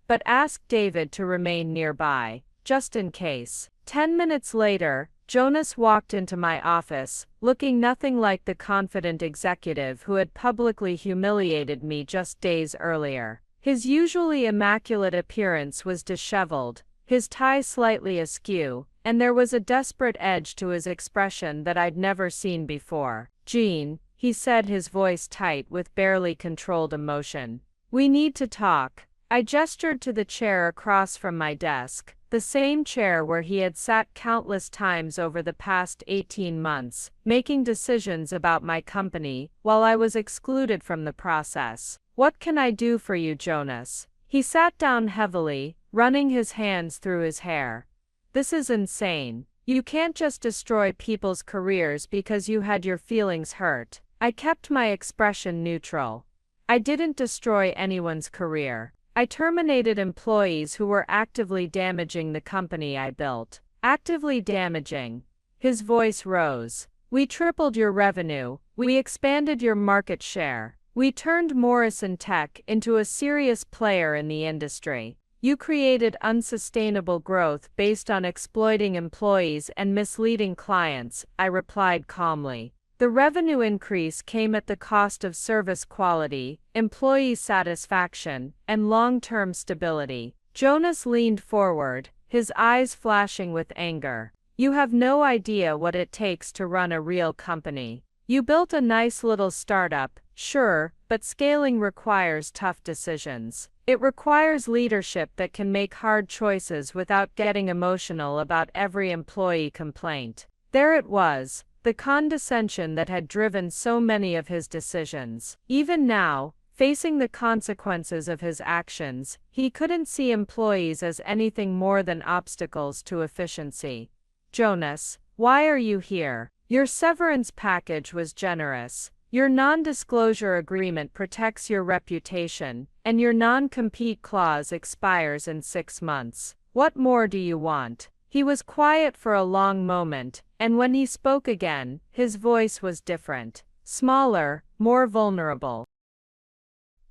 "But ask David to remain nearby, just in case." 10 minutes later, Jonas walked into my office, looking nothing like the confident executive who had publicly humiliated me just days earlier. His usually immaculate appearance was disheveled, his tie slightly askew, and there was a desperate edge to his expression that I'd never seen before. "Jean," he said, his voice tight with barely controlled emotion. "We need to talk." I gestured to the chair across from my desk, the same chair where he had sat countless times over the past 18 months, making decisions about my company, while I was excluded from the process. "What can I do for you, Jonas?" He sat down heavily, running his hands through his hair. "This is insane. You can't just destroy people's careers because you had your feelings hurt." I kept my expression neutral. "I didn't destroy anyone's career. I terminated employees who were actively damaging the company I built." "Actively damaging." His voice rose. "We tripled your revenue, we expanded your market share, we turned Morrison Tech into a serious player in the industry. You created unsustainable growth based on exploiting employees and misleading clients," I replied calmly. "The revenue increase came at the cost of service quality, employee satisfaction, and long-term stability." Jonas leaned forward, his eyes flashing with anger. "You have no idea what it takes to run a real company. You built a nice little startup, sure, but scaling requires tough decisions. It requires leadership that can make hard choices without getting emotional about every employee complaint." There it was, the condescension that had driven so many of his decisions. Even now, facing the consequences of his actions, he couldn't see employees as anything more than obstacles to efficiency. "Jonas, why are you here? Your severance package was generous. Your non-disclosure agreement protects your reputation, and your non-compete clause expires in 6 months. What more do you want?" He was quiet for a long moment, and when he spoke again, his voice was different, smaller, more vulnerable.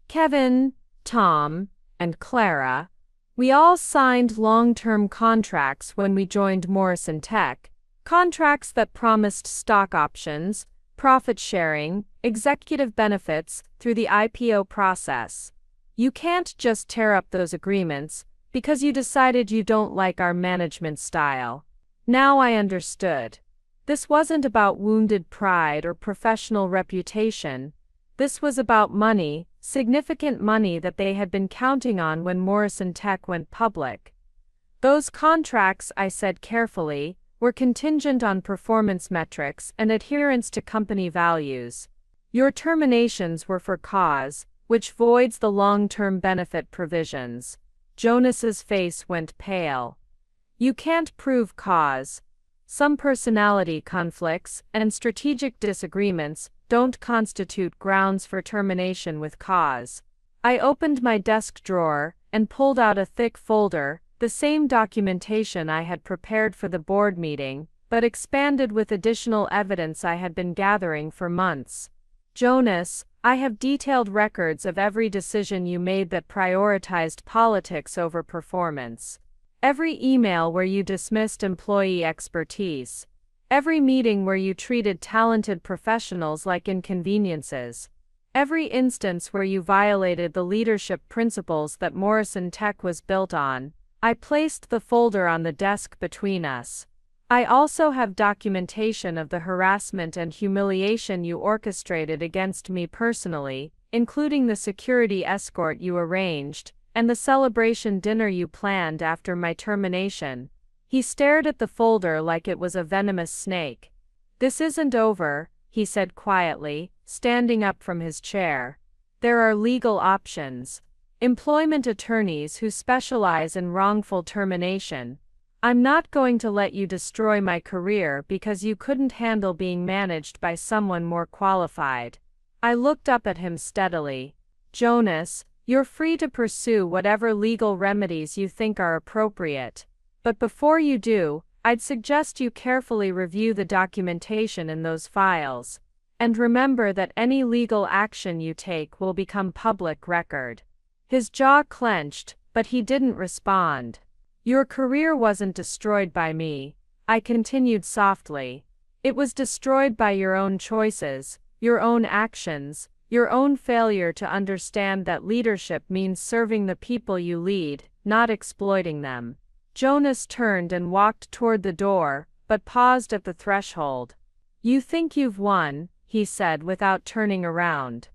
"Kevin, Tom, and Clara, we all signed long-term contracts when we joined Morrison Tech, contracts that promised stock options, profit sharing, executive benefits through the IPO process. You can't just tear up those agreements because you decided you don't like our management style." Now I understood. This wasn't about wounded pride or professional reputation. This was about money, significant money that they had been counting on when Morrison Tech went public. "Those contracts," I said carefully, "were contingent on performance metrics and adherence to company values. Your terminations were for cause, which voids the long-term benefit provisions." Jonas's face went pale. "You can't prove cause. Some personality conflicts and strategic disagreements don't constitute grounds for termination with cause." I opened my desk drawer and pulled out a thick folder, the same documentation I had prepared for the board meeting, but expanded with additional evidence I had been gathering for months. "Jonas, I have detailed records of every decision you made that prioritized politics over performance. Every email where you dismissed employee expertise. Every meeting where you treated talented professionals like inconveniences. Every instance where you violated the leadership principles that Morrison Tech was built on." I placed the folder on the desk between us. "I also have documentation of the harassment and humiliation you orchestrated against me personally, including the security escort you arranged, and the celebration dinner you planned after my termination." He stared at the folder like it was a venomous snake. "This isn't over," he said quietly, standing up from his chair. "There are legal options. Employment attorneys who specialize in wrongful termination. I'm not going to let you destroy my career because you couldn't handle being managed by someone more qualified." I looked up at him steadily. "Jonas, you're free to pursue whatever legal remedies you think are appropriate. But before you do, I'd suggest you carefully review the documentation in those files. And remember that any legal action you take will become public record." His jaw clenched, but he didn't respond. "Your career wasn't destroyed by me. I continued softly. It was destroyed by your own choices, your own actions, your own failure to understand that leadership means serving the people you lead, not exploiting them. Jonas turned and walked toward the door, but paused at the threshold. You think you've won, he said without turning around.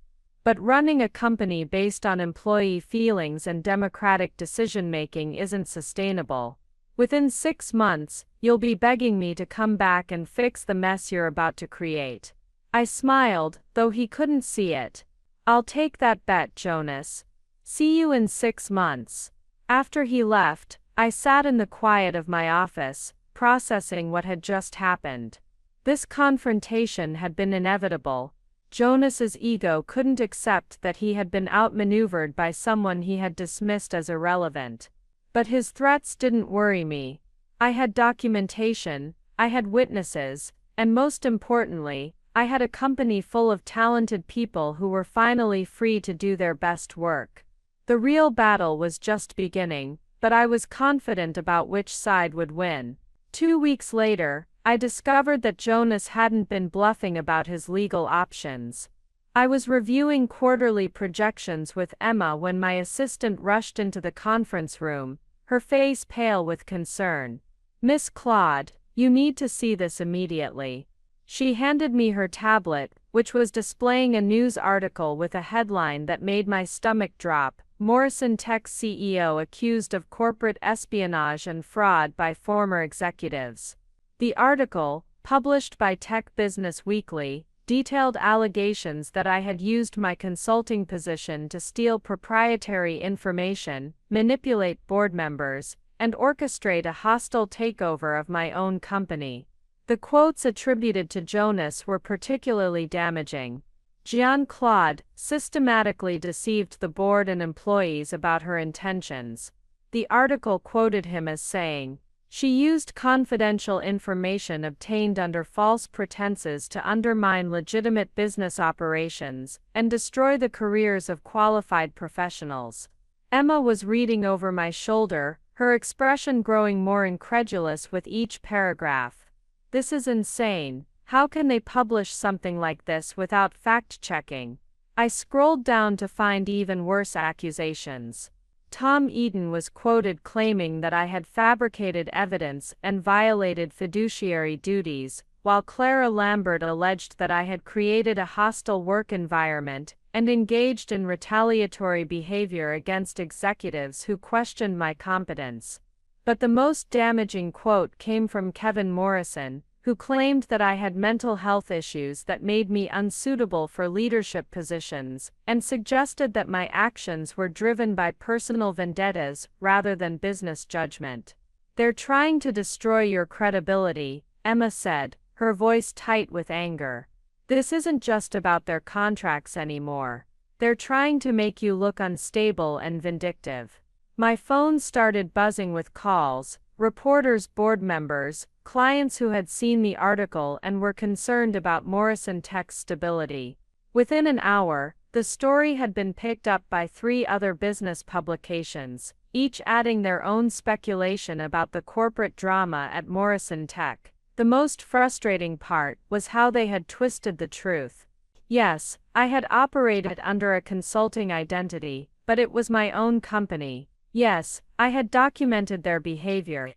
But running a company based on employee feelings and democratic decision-making isn't sustainable. Within 6 months, you'll be begging me to come back and fix the mess you're about to create. I smiled, though he couldn't see it. I'll take that bet, Jonas. See you in 6 months. After he left, I sat in the quiet of my office, processing what had just happened. This confrontation had been inevitable. Jonas's ego couldn't accept that he had been outmaneuvered by someone he had dismissed as irrelevant. But his threats didn't worry me. I had documentation, I had witnesses, and most importantly, I had a company full of talented people who were finally free to do their best work. The real battle was just beginning, but I was confident about which side would win. 2 weeks later, I discovered that Jonas hadn't been bluffing about his legal options. I was reviewing quarterly projections with Emma when my assistant rushed into the conference room, her face pale with concern. Miss Claude, you need to see this immediately. She handed me her tablet, which was displaying a news article with a headline that made my stomach drop. Morrison Tech CEO accused of corporate espionage and fraud by former executives. The article, published by Tech Business Weekly, detailed allegations that I had used my consulting position to steal proprietary information, manipulate board members, and orchestrate a hostile takeover of my own company. The quotes attributed to Jonas were particularly damaging. Jean-Claude systematically deceived the board and employees about her intentions. The article quoted him as saying, "She used confidential information obtained under false pretenses to undermine legitimate business operations and destroy the careers of qualified professionals." Emma was reading over my shoulder, her expression growing more incredulous with each paragraph. "This is insane. How can they publish something like this without fact-checking?" I scrolled down to find even worse accusations. Tom Eaton was quoted claiming that I had fabricated evidence and violated fiduciary duties, while Clara Lambert alleged that I had created a hostile work environment and engaged in retaliatory behavior against executives who questioned my competence. But the most damaging quote came from Kevin Morrison, who claimed that I had mental health issues that made me unsuitable for leadership positions, and suggested that my actions were driven by personal vendettas rather than business judgment. "They're trying to destroy your credibility," Emma said, her voice tight with anger. "This isn't just about their contracts anymore. They're trying to make you look unstable and vindictive." My phone started buzzing with calls, reporters, board members, clients who had seen the article and were concerned about Morrison Tech's stability. Within an hour, the story had been picked up by 3 other business publications, each adding their own speculation about the corporate drama at Morrison Tech. The most frustrating part was how they had twisted the truth. Yes, I had operated under a consulting identity, but it was my own company. Yes, I had documented their behavior,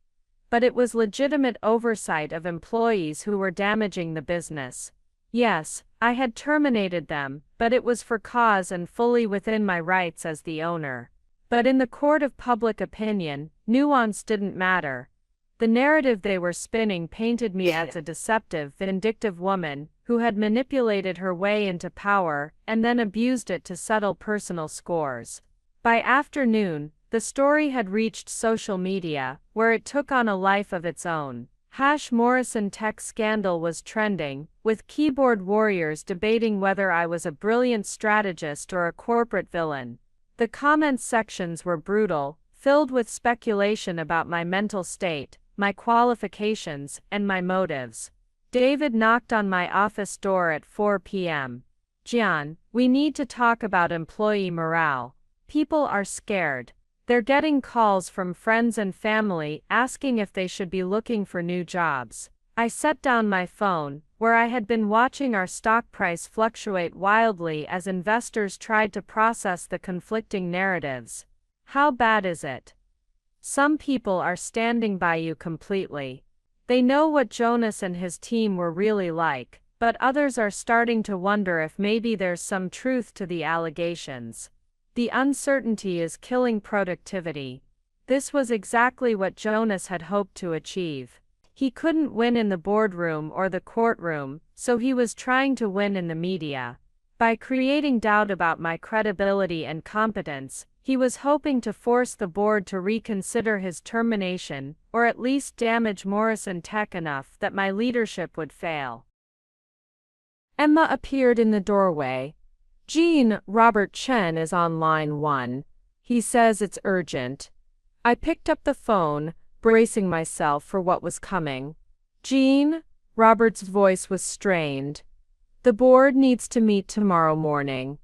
but it was legitimate oversight of employees who were damaging the business. Yes, I had terminated them, but it was for cause and fully within my rights as the owner. But in the court of public opinion, nuance didn't matter. The narrative they were spinning painted me as a deceptive, vindictive woman who had manipulated her way into power and then abused it to settle personal scores. By afternoon, the story had reached social media, where it took on a life of its own. Morrison Tech scandal was trending, with keyboard warriors debating whether I was a brilliant strategist or a corporate villain. The comments sections were brutal, filled with speculation about my mental state, my qualifications, and my motives. David knocked on my office door at 4 p.m. "Gian, we need to talk about employee morale. People are scared. They're getting calls from friends and family asking if they should be looking for new jobs. I set down my phone, where I had been watching our stock price fluctuate wildly as investors tried to process the conflicting narratives. How bad is it? Some people are standing by you completely. They know what Jonas and his team were really like, but others are starting to wonder if maybe there's some truth to the allegations. The uncertainty is killing productivity. This was exactly what Jonas had hoped to achieve. He couldn't win in the boardroom or the courtroom, so he was trying to win in the media. By creating doubt about my credibility and competence, he was hoping to force the board to reconsider his termination, or at least damage Morrison Tech enough that my leadership would fail. Emma appeared in the doorway. "Jean, Robert Chen is on line 1. He says it's urgent." I picked up the phone, bracing myself for what was coming. "Jean?" Robert's voice was strained. "The board needs to meet tomorrow morning.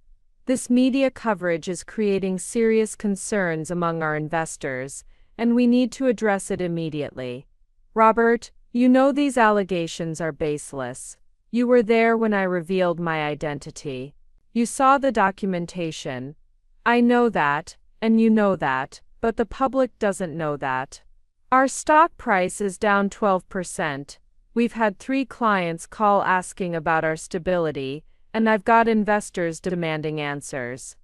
This media coverage is creating serious concerns among our investors, and we need to address it immediately. Robert, you know these allegations are baseless. You were there when I revealed my identity. You saw the documentation. I know that, and you know that, but the public doesn't know that. Our stock price is down 12%. We've had 3 clients call asking about our stability, and I've got investors demanding answers."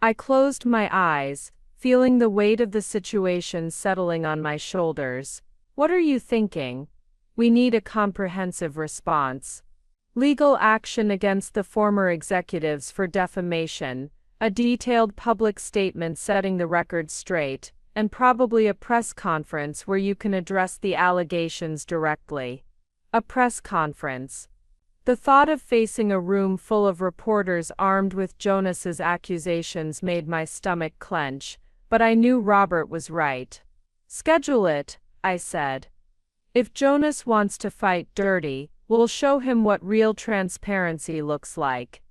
I closed my eyes, feeling the weight of the situation settling on my shoulders. "What are you thinking?" "We need a comprehensive response. Legal action against the former executives for defamation, a detailed public statement setting the record straight, and probably a press conference where you can address the allegations directly." A press conference. The thought of facing a room full of reporters armed with Jonas's accusations made my stomach clench, but I knew Robert was right. "Schedule it," I said. "If Jonas wants to fight dirty, we'll show him what real transparency looks like."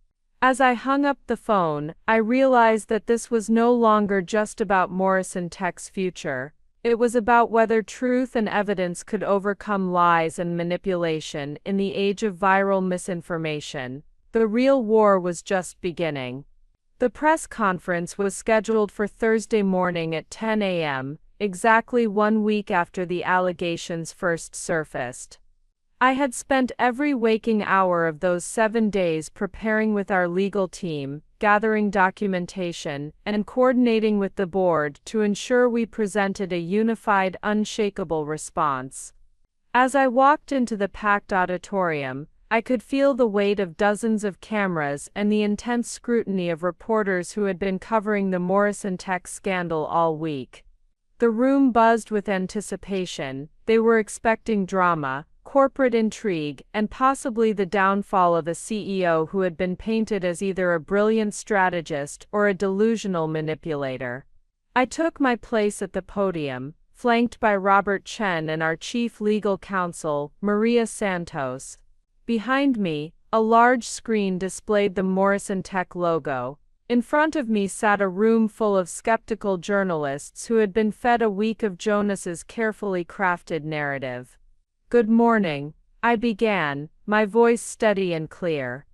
As I hung up the phone, I realized that this was no longer just about Morrison Tech's future. It was about whether truth and evidence could overcome lies and manipulation in the age of viral misinformation. The real war was just beginning. The press conference was scheduled for Thursday morning at 10 a.m., exactly 1 week after the allegations first surfaced. I had spent every waking hour of those 7 days preparing with our legal team, gathering documentation, and coordinating with the board to ensure we presented a unified, unshakable response. As I walked into the packed auditorium, I could feel the weight of dozens of cameras and the intense scrutiny of reporters who had been covering the Morrison Tech scandal all week. The room buzzed with anticipation. They were expecting drama, corporate intrigue, and possibly the downfall of a CEO who had been painted as either a brilliant strategist or a delusional manipulator. I took my place at the podium, flanked by Robert Chen and our chief legal counsel, Maria Santos. Behind me, a large screen displayed the Morrison Tech logo. In front of me sat a room full of skeptical journalists who had been fed a week of Jonas's carefully crafted narrative. "Good morning," I began, my voice steady and clear.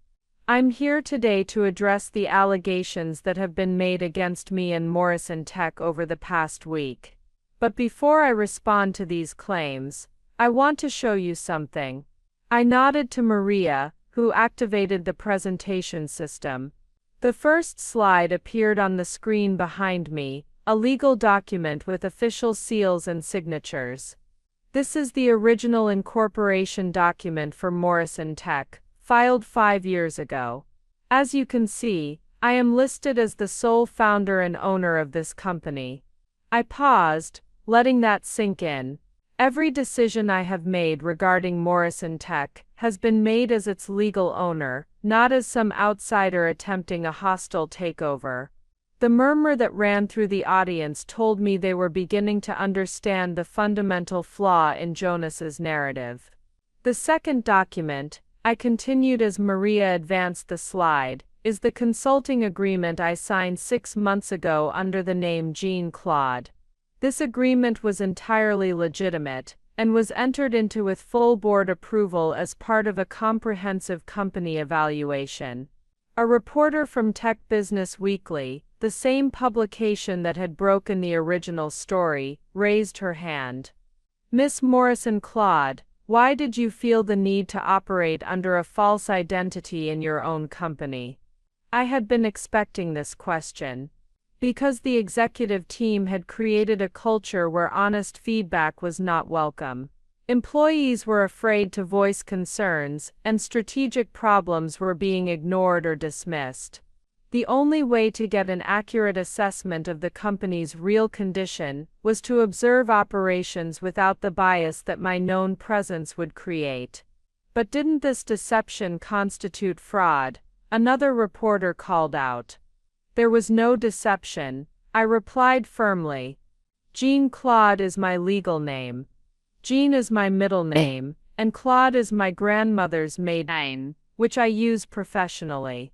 "I'm here today to address the allegations that have been made against me and Morrison Tech over the past week. But before I respond to these claims, I want to show you something." I nodded to Maria, who activated the presentation system. The first slide appeared on the screen behind me, a legal document with official seals and signatures. This is the original incorporation document for Morrison Tech, filed 5 years ago. As you can see, I am listed as the sole founder and owner of this company. I paused, letting that sink in. Every decision I have made regarding Morrison Tech has been made as its legal owner, not as some outsider attempting a hostile takeover. The murmur that ran through the audience told me they were beginning to understand the fundamental flaw in Jonas's narrative. The second document, I continued as Maria advanced the slide, is the consulting agreement I signed 6 months ago under the name Jean-Claude. This agreement was entirely legitimate, and was entered into with full board approval as part of a comprehensive company evaluation. A reporter from Tech Business Weekly, the same publication that had broken the original story, raised her hand. Miss Morrison-Claude, why did you feel the need to operate under a false identity in your own company? I had been expecting this question. Because the executive team had created a culture where honest feedback was not welcome. Employees were afraid to voice concerns, and strategic problems were being ignored or dismissed. The only way to get an accurate assessment of the company's real condition was to observe operations without the bias that my known presence would create. But didn't this deception constitute fraud? Another reporter called out. There was no deception, I replied firmly. Jean-Claude is my legal name. Jean is my middle name, and Claude is my grandmother's maiden name, which I use professionally.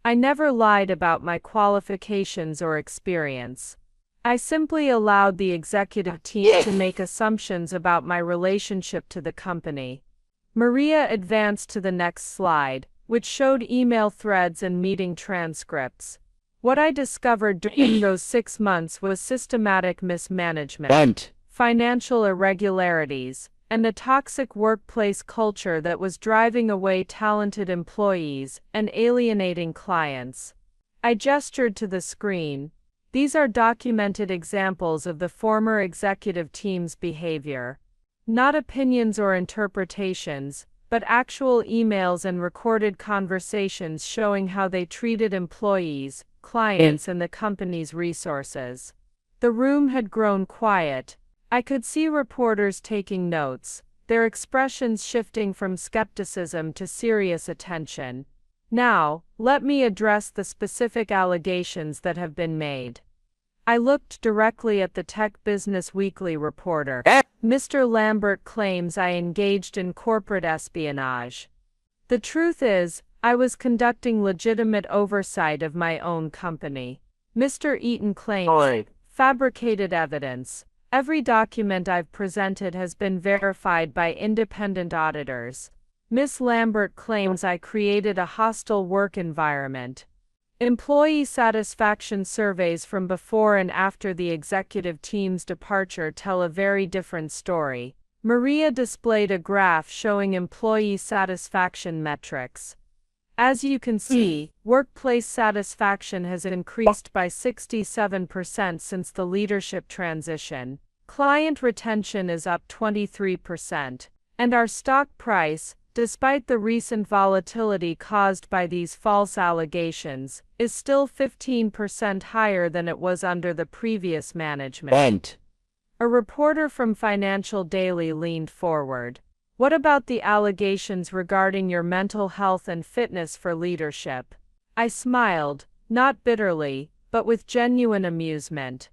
I never lied about my qualifications or experience. I simply allowed the executive team to make assumptions about my relationship to the company. Maria advanced to the next slide, which showed email threads and meeting transcripts. What I discovered during those 6 months was systematic mismanagement, financial irregularities, and a toxic workplace culture that was driving away talented employees and alienating clients. I gestured to the screen. These are documented examples of the former executive team's behavior. Not opinions or interpretations, but actual emails and recorded conversations showing how they treated employees, clients, and the company's resources. The room had grown quiet. I could see reporters taking notes, their expressions shifting from skepticism to serious attention. Now, let me address the specific allegations that have been made. I looked directly at the Tech Business Weekly reporter. Mr. Lambert claims I engaged in corporate espionage. The truth is, I was conducting legitimate oversight of my own company. Mr. Eaton claims fabricated evidence. Every document I've presented has been verified by independent auditors. Ms. Lambert claims I created a hostile work environment. Employee satisfaction surveys from before and after the executive team's departure tell a very different story. Maria displayed a graph showing employee satisfaction metrics. As you can see, workplace satisfaction has increased by 67% since the leadership transition. Client retention is up 23%. And our stock price, despite the recent volatility caused by these false allegations, is still 15% higher than it was under the previous management. A reporter from Financial Daily leaned forward. What about the allegations regarding your mental health and fitness for leadership? I smiled, not bitterly, but with genuine amusement.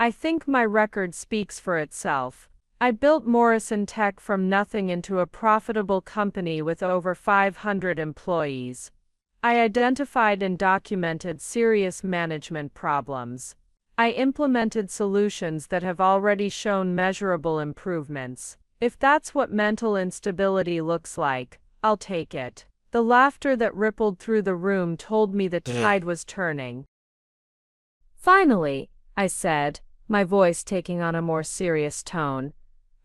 I think my record speaks for itself. I built Morrison Tech from nothing into a profitable company with over 500 employees. I identified and documented serious management problems. I implemented solutions that have already shown measurable improvements. If that's what mental instability looks like, I'll take it. The laughter that rippled through the room told me the tide was turning. Finally, I said, my voice taking on a more serious tone,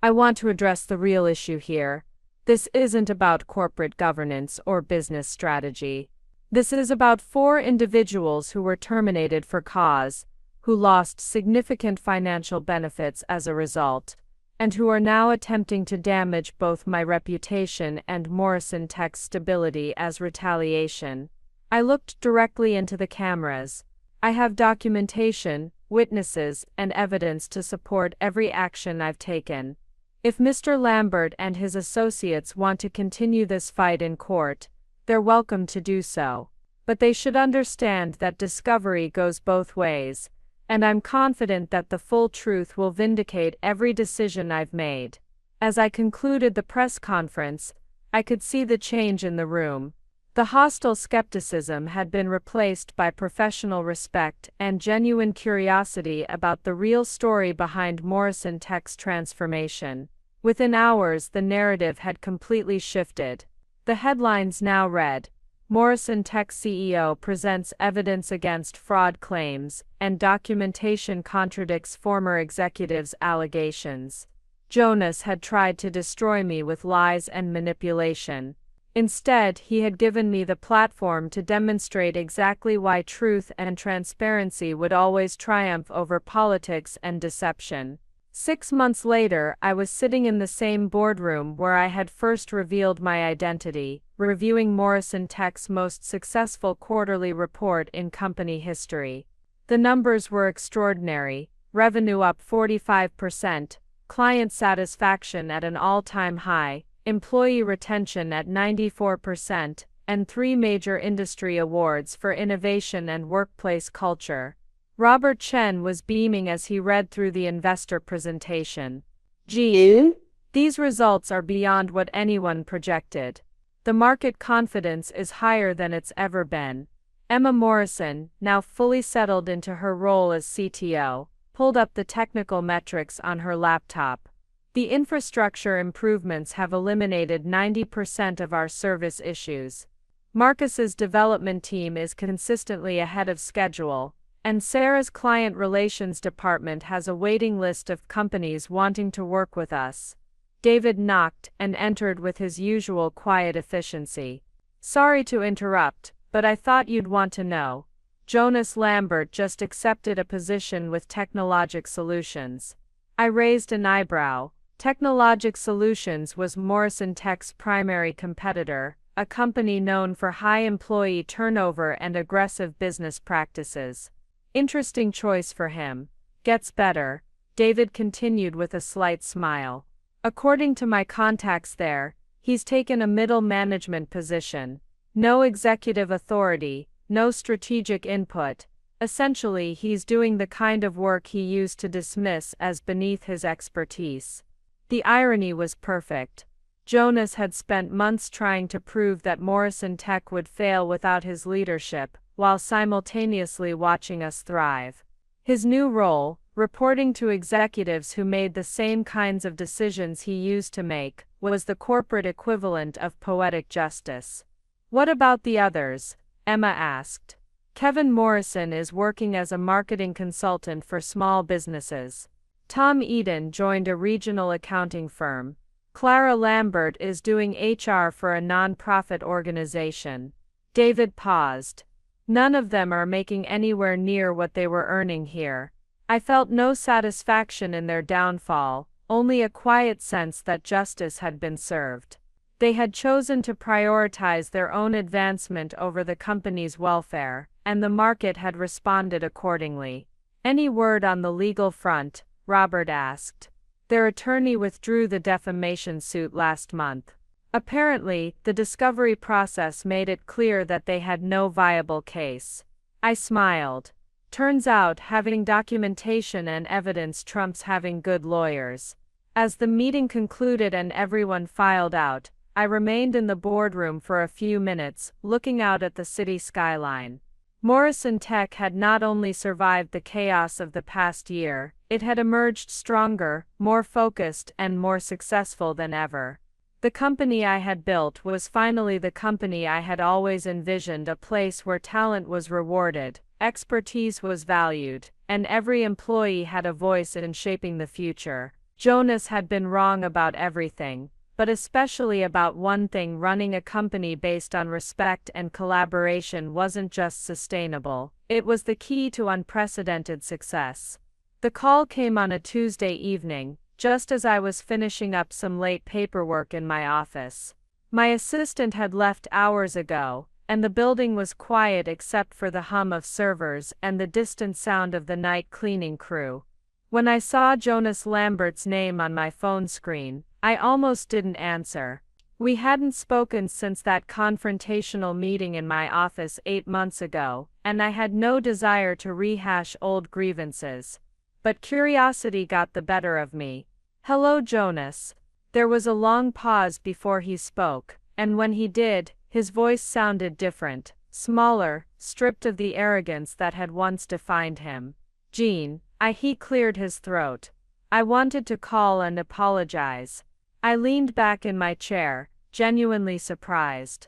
I want to address the real issue here. This isn't about corporate governance or business strategy. This is about 4 individuals who were terminated for cause, who lost significant financial benefits as a result, and who are now attempting to damage both my reputation and Morrison Tech's stability as retaliation. I looked directly into the cameras. I have documentation, witnesses, and evidence to support every action I've taken. If Mr. Lambert and his associates want to continue this fight in court, they're welcome to do so. But they should understand that discovery goes both ways, and I'm confident that the full truth will vindicate every decision I've made. As I concluded the press conference, I could see the change in the room. The hostile skepticism had been replaced by professional respect and genuine curiosity about the real story behind Morrison Tech's transformation. Within hours, the narrative had completely shifted. The headlines now read, Morrison Tech CEO presents evidence against fraud claims, and documentation contradicts former executives' allegations. Jonas had tried to destroy me with lies and manipulation. Instead, he had given me the platform to demonstrate exactly why truth and transparency would always triumph over politics and deception. 6 months later, I was sitting in the same boardroom where I had first revealed my identity, reviewing Morrison Tech's most successful quarterly report in company history. The numbers were extraordinary: revenue up 45%, client satisfaction at an all-time high, employee retention at 94%, and 3 major industry awards for innovation and workplace culture. Robert Chen was beaming as he read through the investor presentation. Gee, these results are beyond what anyone projected. The market confidence is higher than it's ever been. Emma Morrison, now fully settled into her role as CTO, pulled up the technical metrics on her laptop. The infrastructure improvements have eliminated 90% of our service issues. Marcus's development team is consistently ahead of schedule, and Sarah's client relations department has a waiting list of companies wanting to work with us. David knocked and entered with his usual quiet efficiency. Sorry to interrupt, but I thought you'd want to know. Jonas Lambert just accepted a position with Technologic Solutions. I raised an eyebrow. Technologic Solutions was Morrison Tech's primary competitor, a company known for high employee turnover and aggressive business practices. Interesting choice for him. Gets better, David continued with a slight smile. According to my contacts there, he's taken a middle management position. No executive authority, no strategic input. Essentially, he's doing the kind of work he used to dismiss as beneath his expertise. The irony was perfect. Jonas had spent months trying to prove that Morrison Tech would fail without his leadership, while simultaneously watching us thrive. His new role, reporting to executives who made the same kinds of decisions he used to make, was the corporate equivalent of poetic justice. What about the others? Emma asked. Kevin Morrison is working as a marketing consultant for small businesses. Tom Eden joined a regional accounting firm. Clara Lambert is doing HR for a non-profit organization. David paused. None of them are making anywhere near what they were earning here. I felt no satisfaction in their downfall, only a quiet sense that justice had been served. They had chosen to prioritize their own advancement over the company's welfare, and the market had responded accordingly. Any word on the legal front? Robert asked. Their attorney withdrew the defamation suit last month. Apparently, the discovery process made it clear that they had no viable case. I smiled. Turns out having documentation and evidence trumps having good lawyers. As the meeting concluded and everyone filed out, I remained in the boardroom for a few minutes, looking out at the city skyline. Morrison Tech had not only survived the chaos of the past year, it had emerged stronger, more focused, and more successful than ever. The company I had built was finally the company I had always envisioned, a place where talent was rewarded, expertise was valued, and every employee had a voice in shaping the future. Jonas had been wrong about everything, but especially about one thing: running a company based on respect and collaboration wasn't just sustainable, it was the key to unprecedented success. The call came on a Tuesday evening, just as I was finishing up some late paperwork in my office. My assistant had left hours ago, and the building was quiet except for the hum of servers and the distant sound of the night cleaning crew. When I saw Jonas Lambert's name on my phone screen, I almost didn't answer. We hadn't spoken since that confrontational meeting in my office 8 months ago, and I had no desire to rehash old grievances. But curiosity got the better of me. Hello, Jonas. There was a long pause before he spoke, and when he did, His voice sounded different, smaller, stripped of the arrogance that had once defined him. Jean, he cleared his throat. I wanted to call and apologize. I leaned back in my chair, genuinely surprised.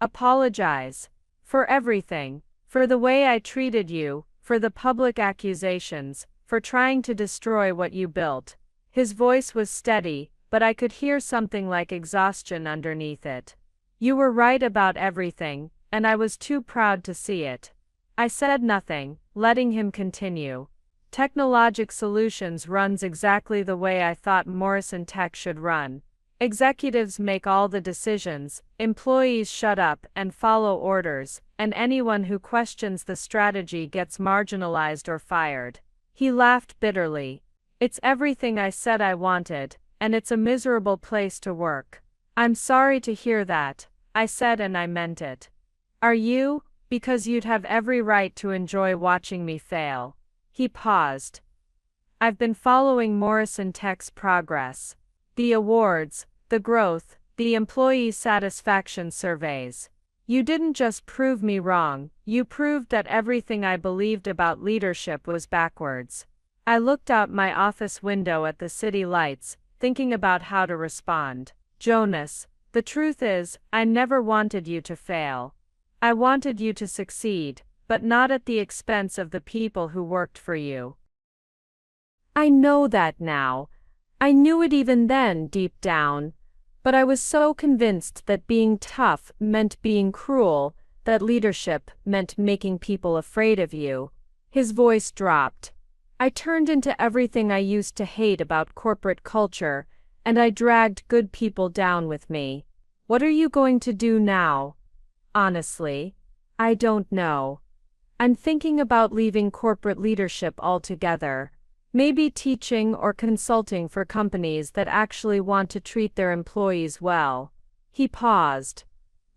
Apologize? For everything. For the way I treated you, for the public accusations, for trying to destroy what you built. His voice was steady, but I could hear something like exhaustion underneath it. You were right about everything, and I was too proud to see it. I said nothing, letting him continue. Technologic Solutions runs exactly the way I thought Morrison Tech should run. Executives make all the decisions, employees shut up and follow orders, and anyone who questions the strategy gets marginalized or fired. He laughed bitterly. It's everything I said I wanted, and it's a miserable place to work. I'm sorry to hear that, I said, and I meant it. Are you? Because you'd have every right to enjoy watching me fail. He paused. I've been following Morrison Tech's progress. The awards, the growth, the employee satisfaction surveys. You didn't just prove me wrong, you proved that everything I believed about leadership was backwards. I looked out my office window at the city lights, thinking about how to respond. Jonas, the truth is, I never wanted you to fail. I wanted you to succeed, but not at the expense of the people who worked for you. I know that now. I knew it even then, deep down. But I was so convinced that being tough meant being cruel, that leadership meant making people afraid of you. His voice dropped. I turned into everything I used to hate about corporate culture, and I dragged good people down with me. What are you going to do now? Honestly, I don't know. I'm thinking about leaving corporate leadership altogether. Maybe teaching or consulting for companies that actually want to treat their employees well. He paused.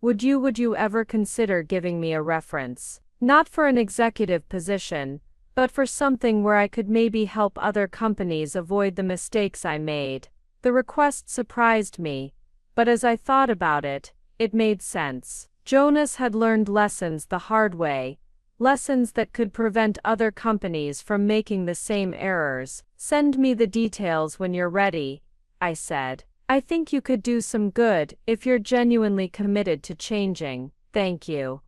Would you ever consider giving me a reference? Not for an executive position, but for something where I could maybe help other companies avoid the mistakes I made. The request surprised me, but as I thought about it, it made sense. Jonas had learned lessons the hard way, lessons that could prevent other companies from making the same errors. Send me the details when you're ready, I said. I think you could do some good if you're genuinely committed to changing. Thank you.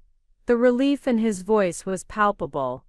The relief in his voice was palpable.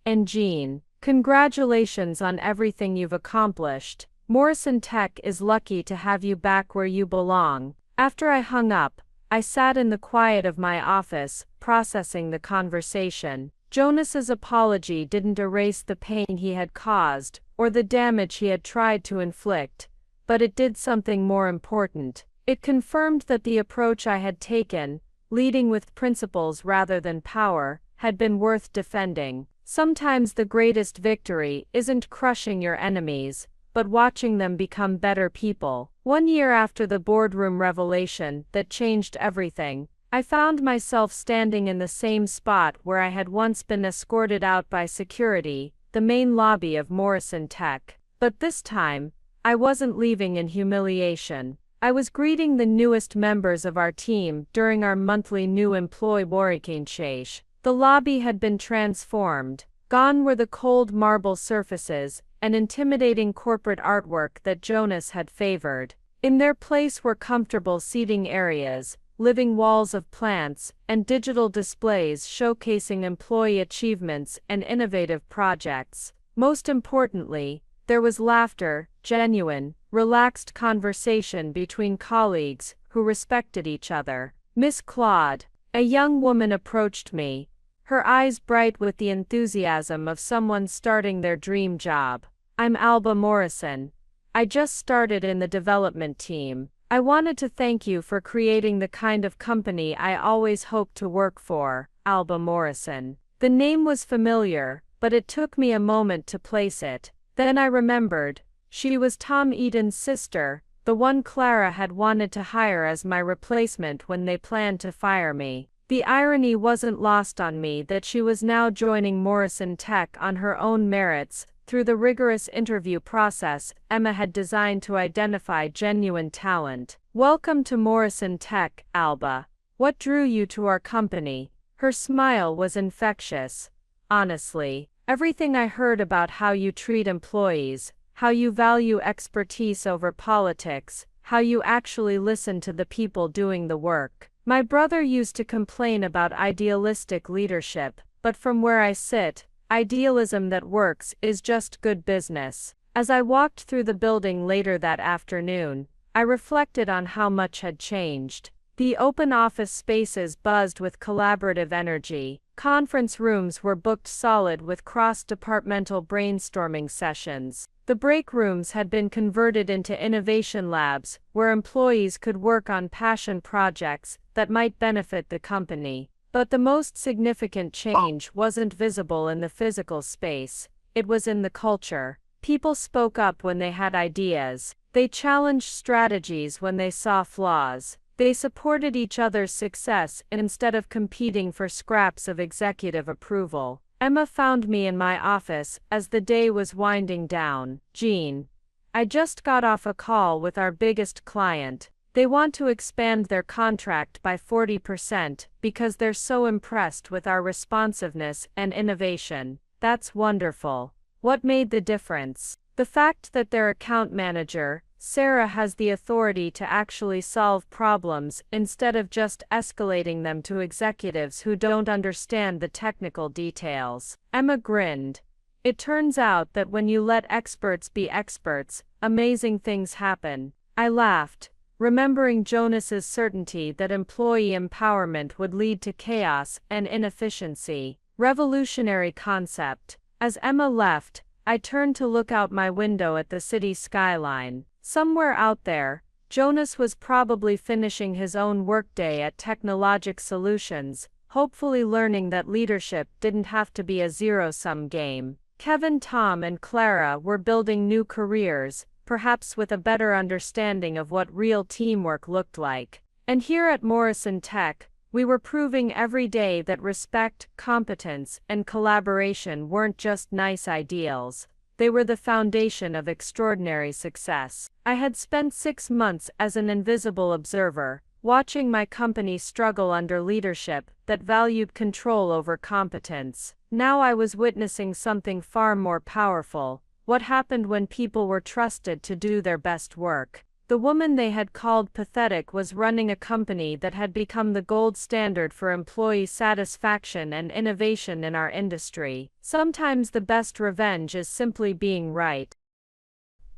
And Jean, congratulations on everything you've accomplished. Morrison Tech is lucky to have you back where you belong. After I hung up, I sat in the quiet of my office, processing the conversation. Jonas's apology didn't erase the pain he had caused, or the damage he had tried to inflict, but it did something more important. It confirmed that the approach I had taken, leading with principles rather than power, had been worth defending. Sometimes the greatest victory isn't crushing your enemies, but watching them become better people. 1 year after the boardroom revelation that changed everything, I found myself standing in the same spot where I had once been escorted out by security, the main lobby of Morrison Tech. But this time, I wasn't leaving in humiliation. I was greeting the newest members of our team during our monthly new employee orientation. The lobby had been transformed. Gone were the cold marble surfaces and intimidating corporate artwork that Jonas had favored. In their place were comfortable seating areas, living walls of plants, and digital displays showcasing employee achievements and innovative projects. Most importantly, there was laughter, genuine, relaxed conversation between colleagues who respected each other. Miss Claude, a young woman, approached me, her eyes bright with the enthusiasm of someone starting their dream job. I'm Alba Morrison. I just started in the development team. I wanted to thank you for creating the kind of company I always hoped to work for. Alba Morrison. The name was familiar, but it took me a moment to place it. Then I remembered. She was Tom Eden's sister, the one Clara had wanted to hire as my replacement when they planned to fire me. The irony wasn't lost on me that she was now joining Morrison Tech on her own merits, through the rigorous interview process Emma had designed to identify genuine talent. Welcome to Morrison Tech, Alba. What drew you to our company? Her smile was infectious. Honestly, everything I heard about how you treat employees, how you value expertise over politics, how you actually listen to the people doing the work. My brother used to complain about idealistic leadership, but from where I sit, idealism that works is just good business. As I walked through the building later that afternoon, I reflected on how much had changed. The open office spaces buzzed with collaborative energy. Conference rooms were booked solid with cross-departmental brainstorming sessions. The break rooms had been converted into innovation labs, where employees could work on passion projects that might benefit the company. But the most significant change wasn't visible in the physical space, it was in the culture. People spoke up when they had ideas. They challenged strategies when they saw flaws. They supported each other's success instead of competing for scraps of executive approval. Emma found me in my office as the day was winding down. Jean, I just got off a call with our biggest client. They want to expand their contract by 40% because they're so impressed with our responsiveness and innovation. That's wonderful. What made the difference? The fact that their account manager, Sarah, has the authority to actually solve problems instead of just escalating them to executives who don't understand the technical details. Emma grinned. It turns out that when you let experts be experts, amazing things happen. I laughed, remembering Jonas's certainty that employee empowerment would lead to chaos and inefficiency. Revolutionary concept. As Emma left, I turned to look out my window at the city skyline. Somewhere out there, Jonas was probably finishing his own workday at Technologic Solutions, hopefully learning that leadership didn't have to be a zero-sum game. Kevin, Tom, and Clara were building new careers, perhaps with a better understanding of what real teamwork looked like. And here at Morrison Tech, we were proving every day that respect, competence, and collaboration weren't just nice ideals. They were the foundation of extraordinary success. I had spent 6 months as an invisible observer, watching my company struggle under leadership that valued control over competence. Now I was witnessing something far more powerful. What happened when people were trusted to do their best work? The woman they had called pathetic was running a company that had become the gold standard for employee satisfaction and innovation in our industry. Sometimes the best revenge is simply being right.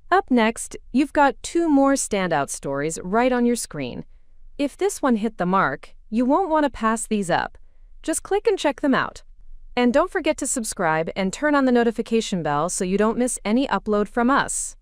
Up next, you've got 2 more standout stories right on your screen. If this one hit the mark, you won't want to pass these up. Just click and check them out. And don't forget to subscribe and turn on the notification bell so you don't miss any upload from us.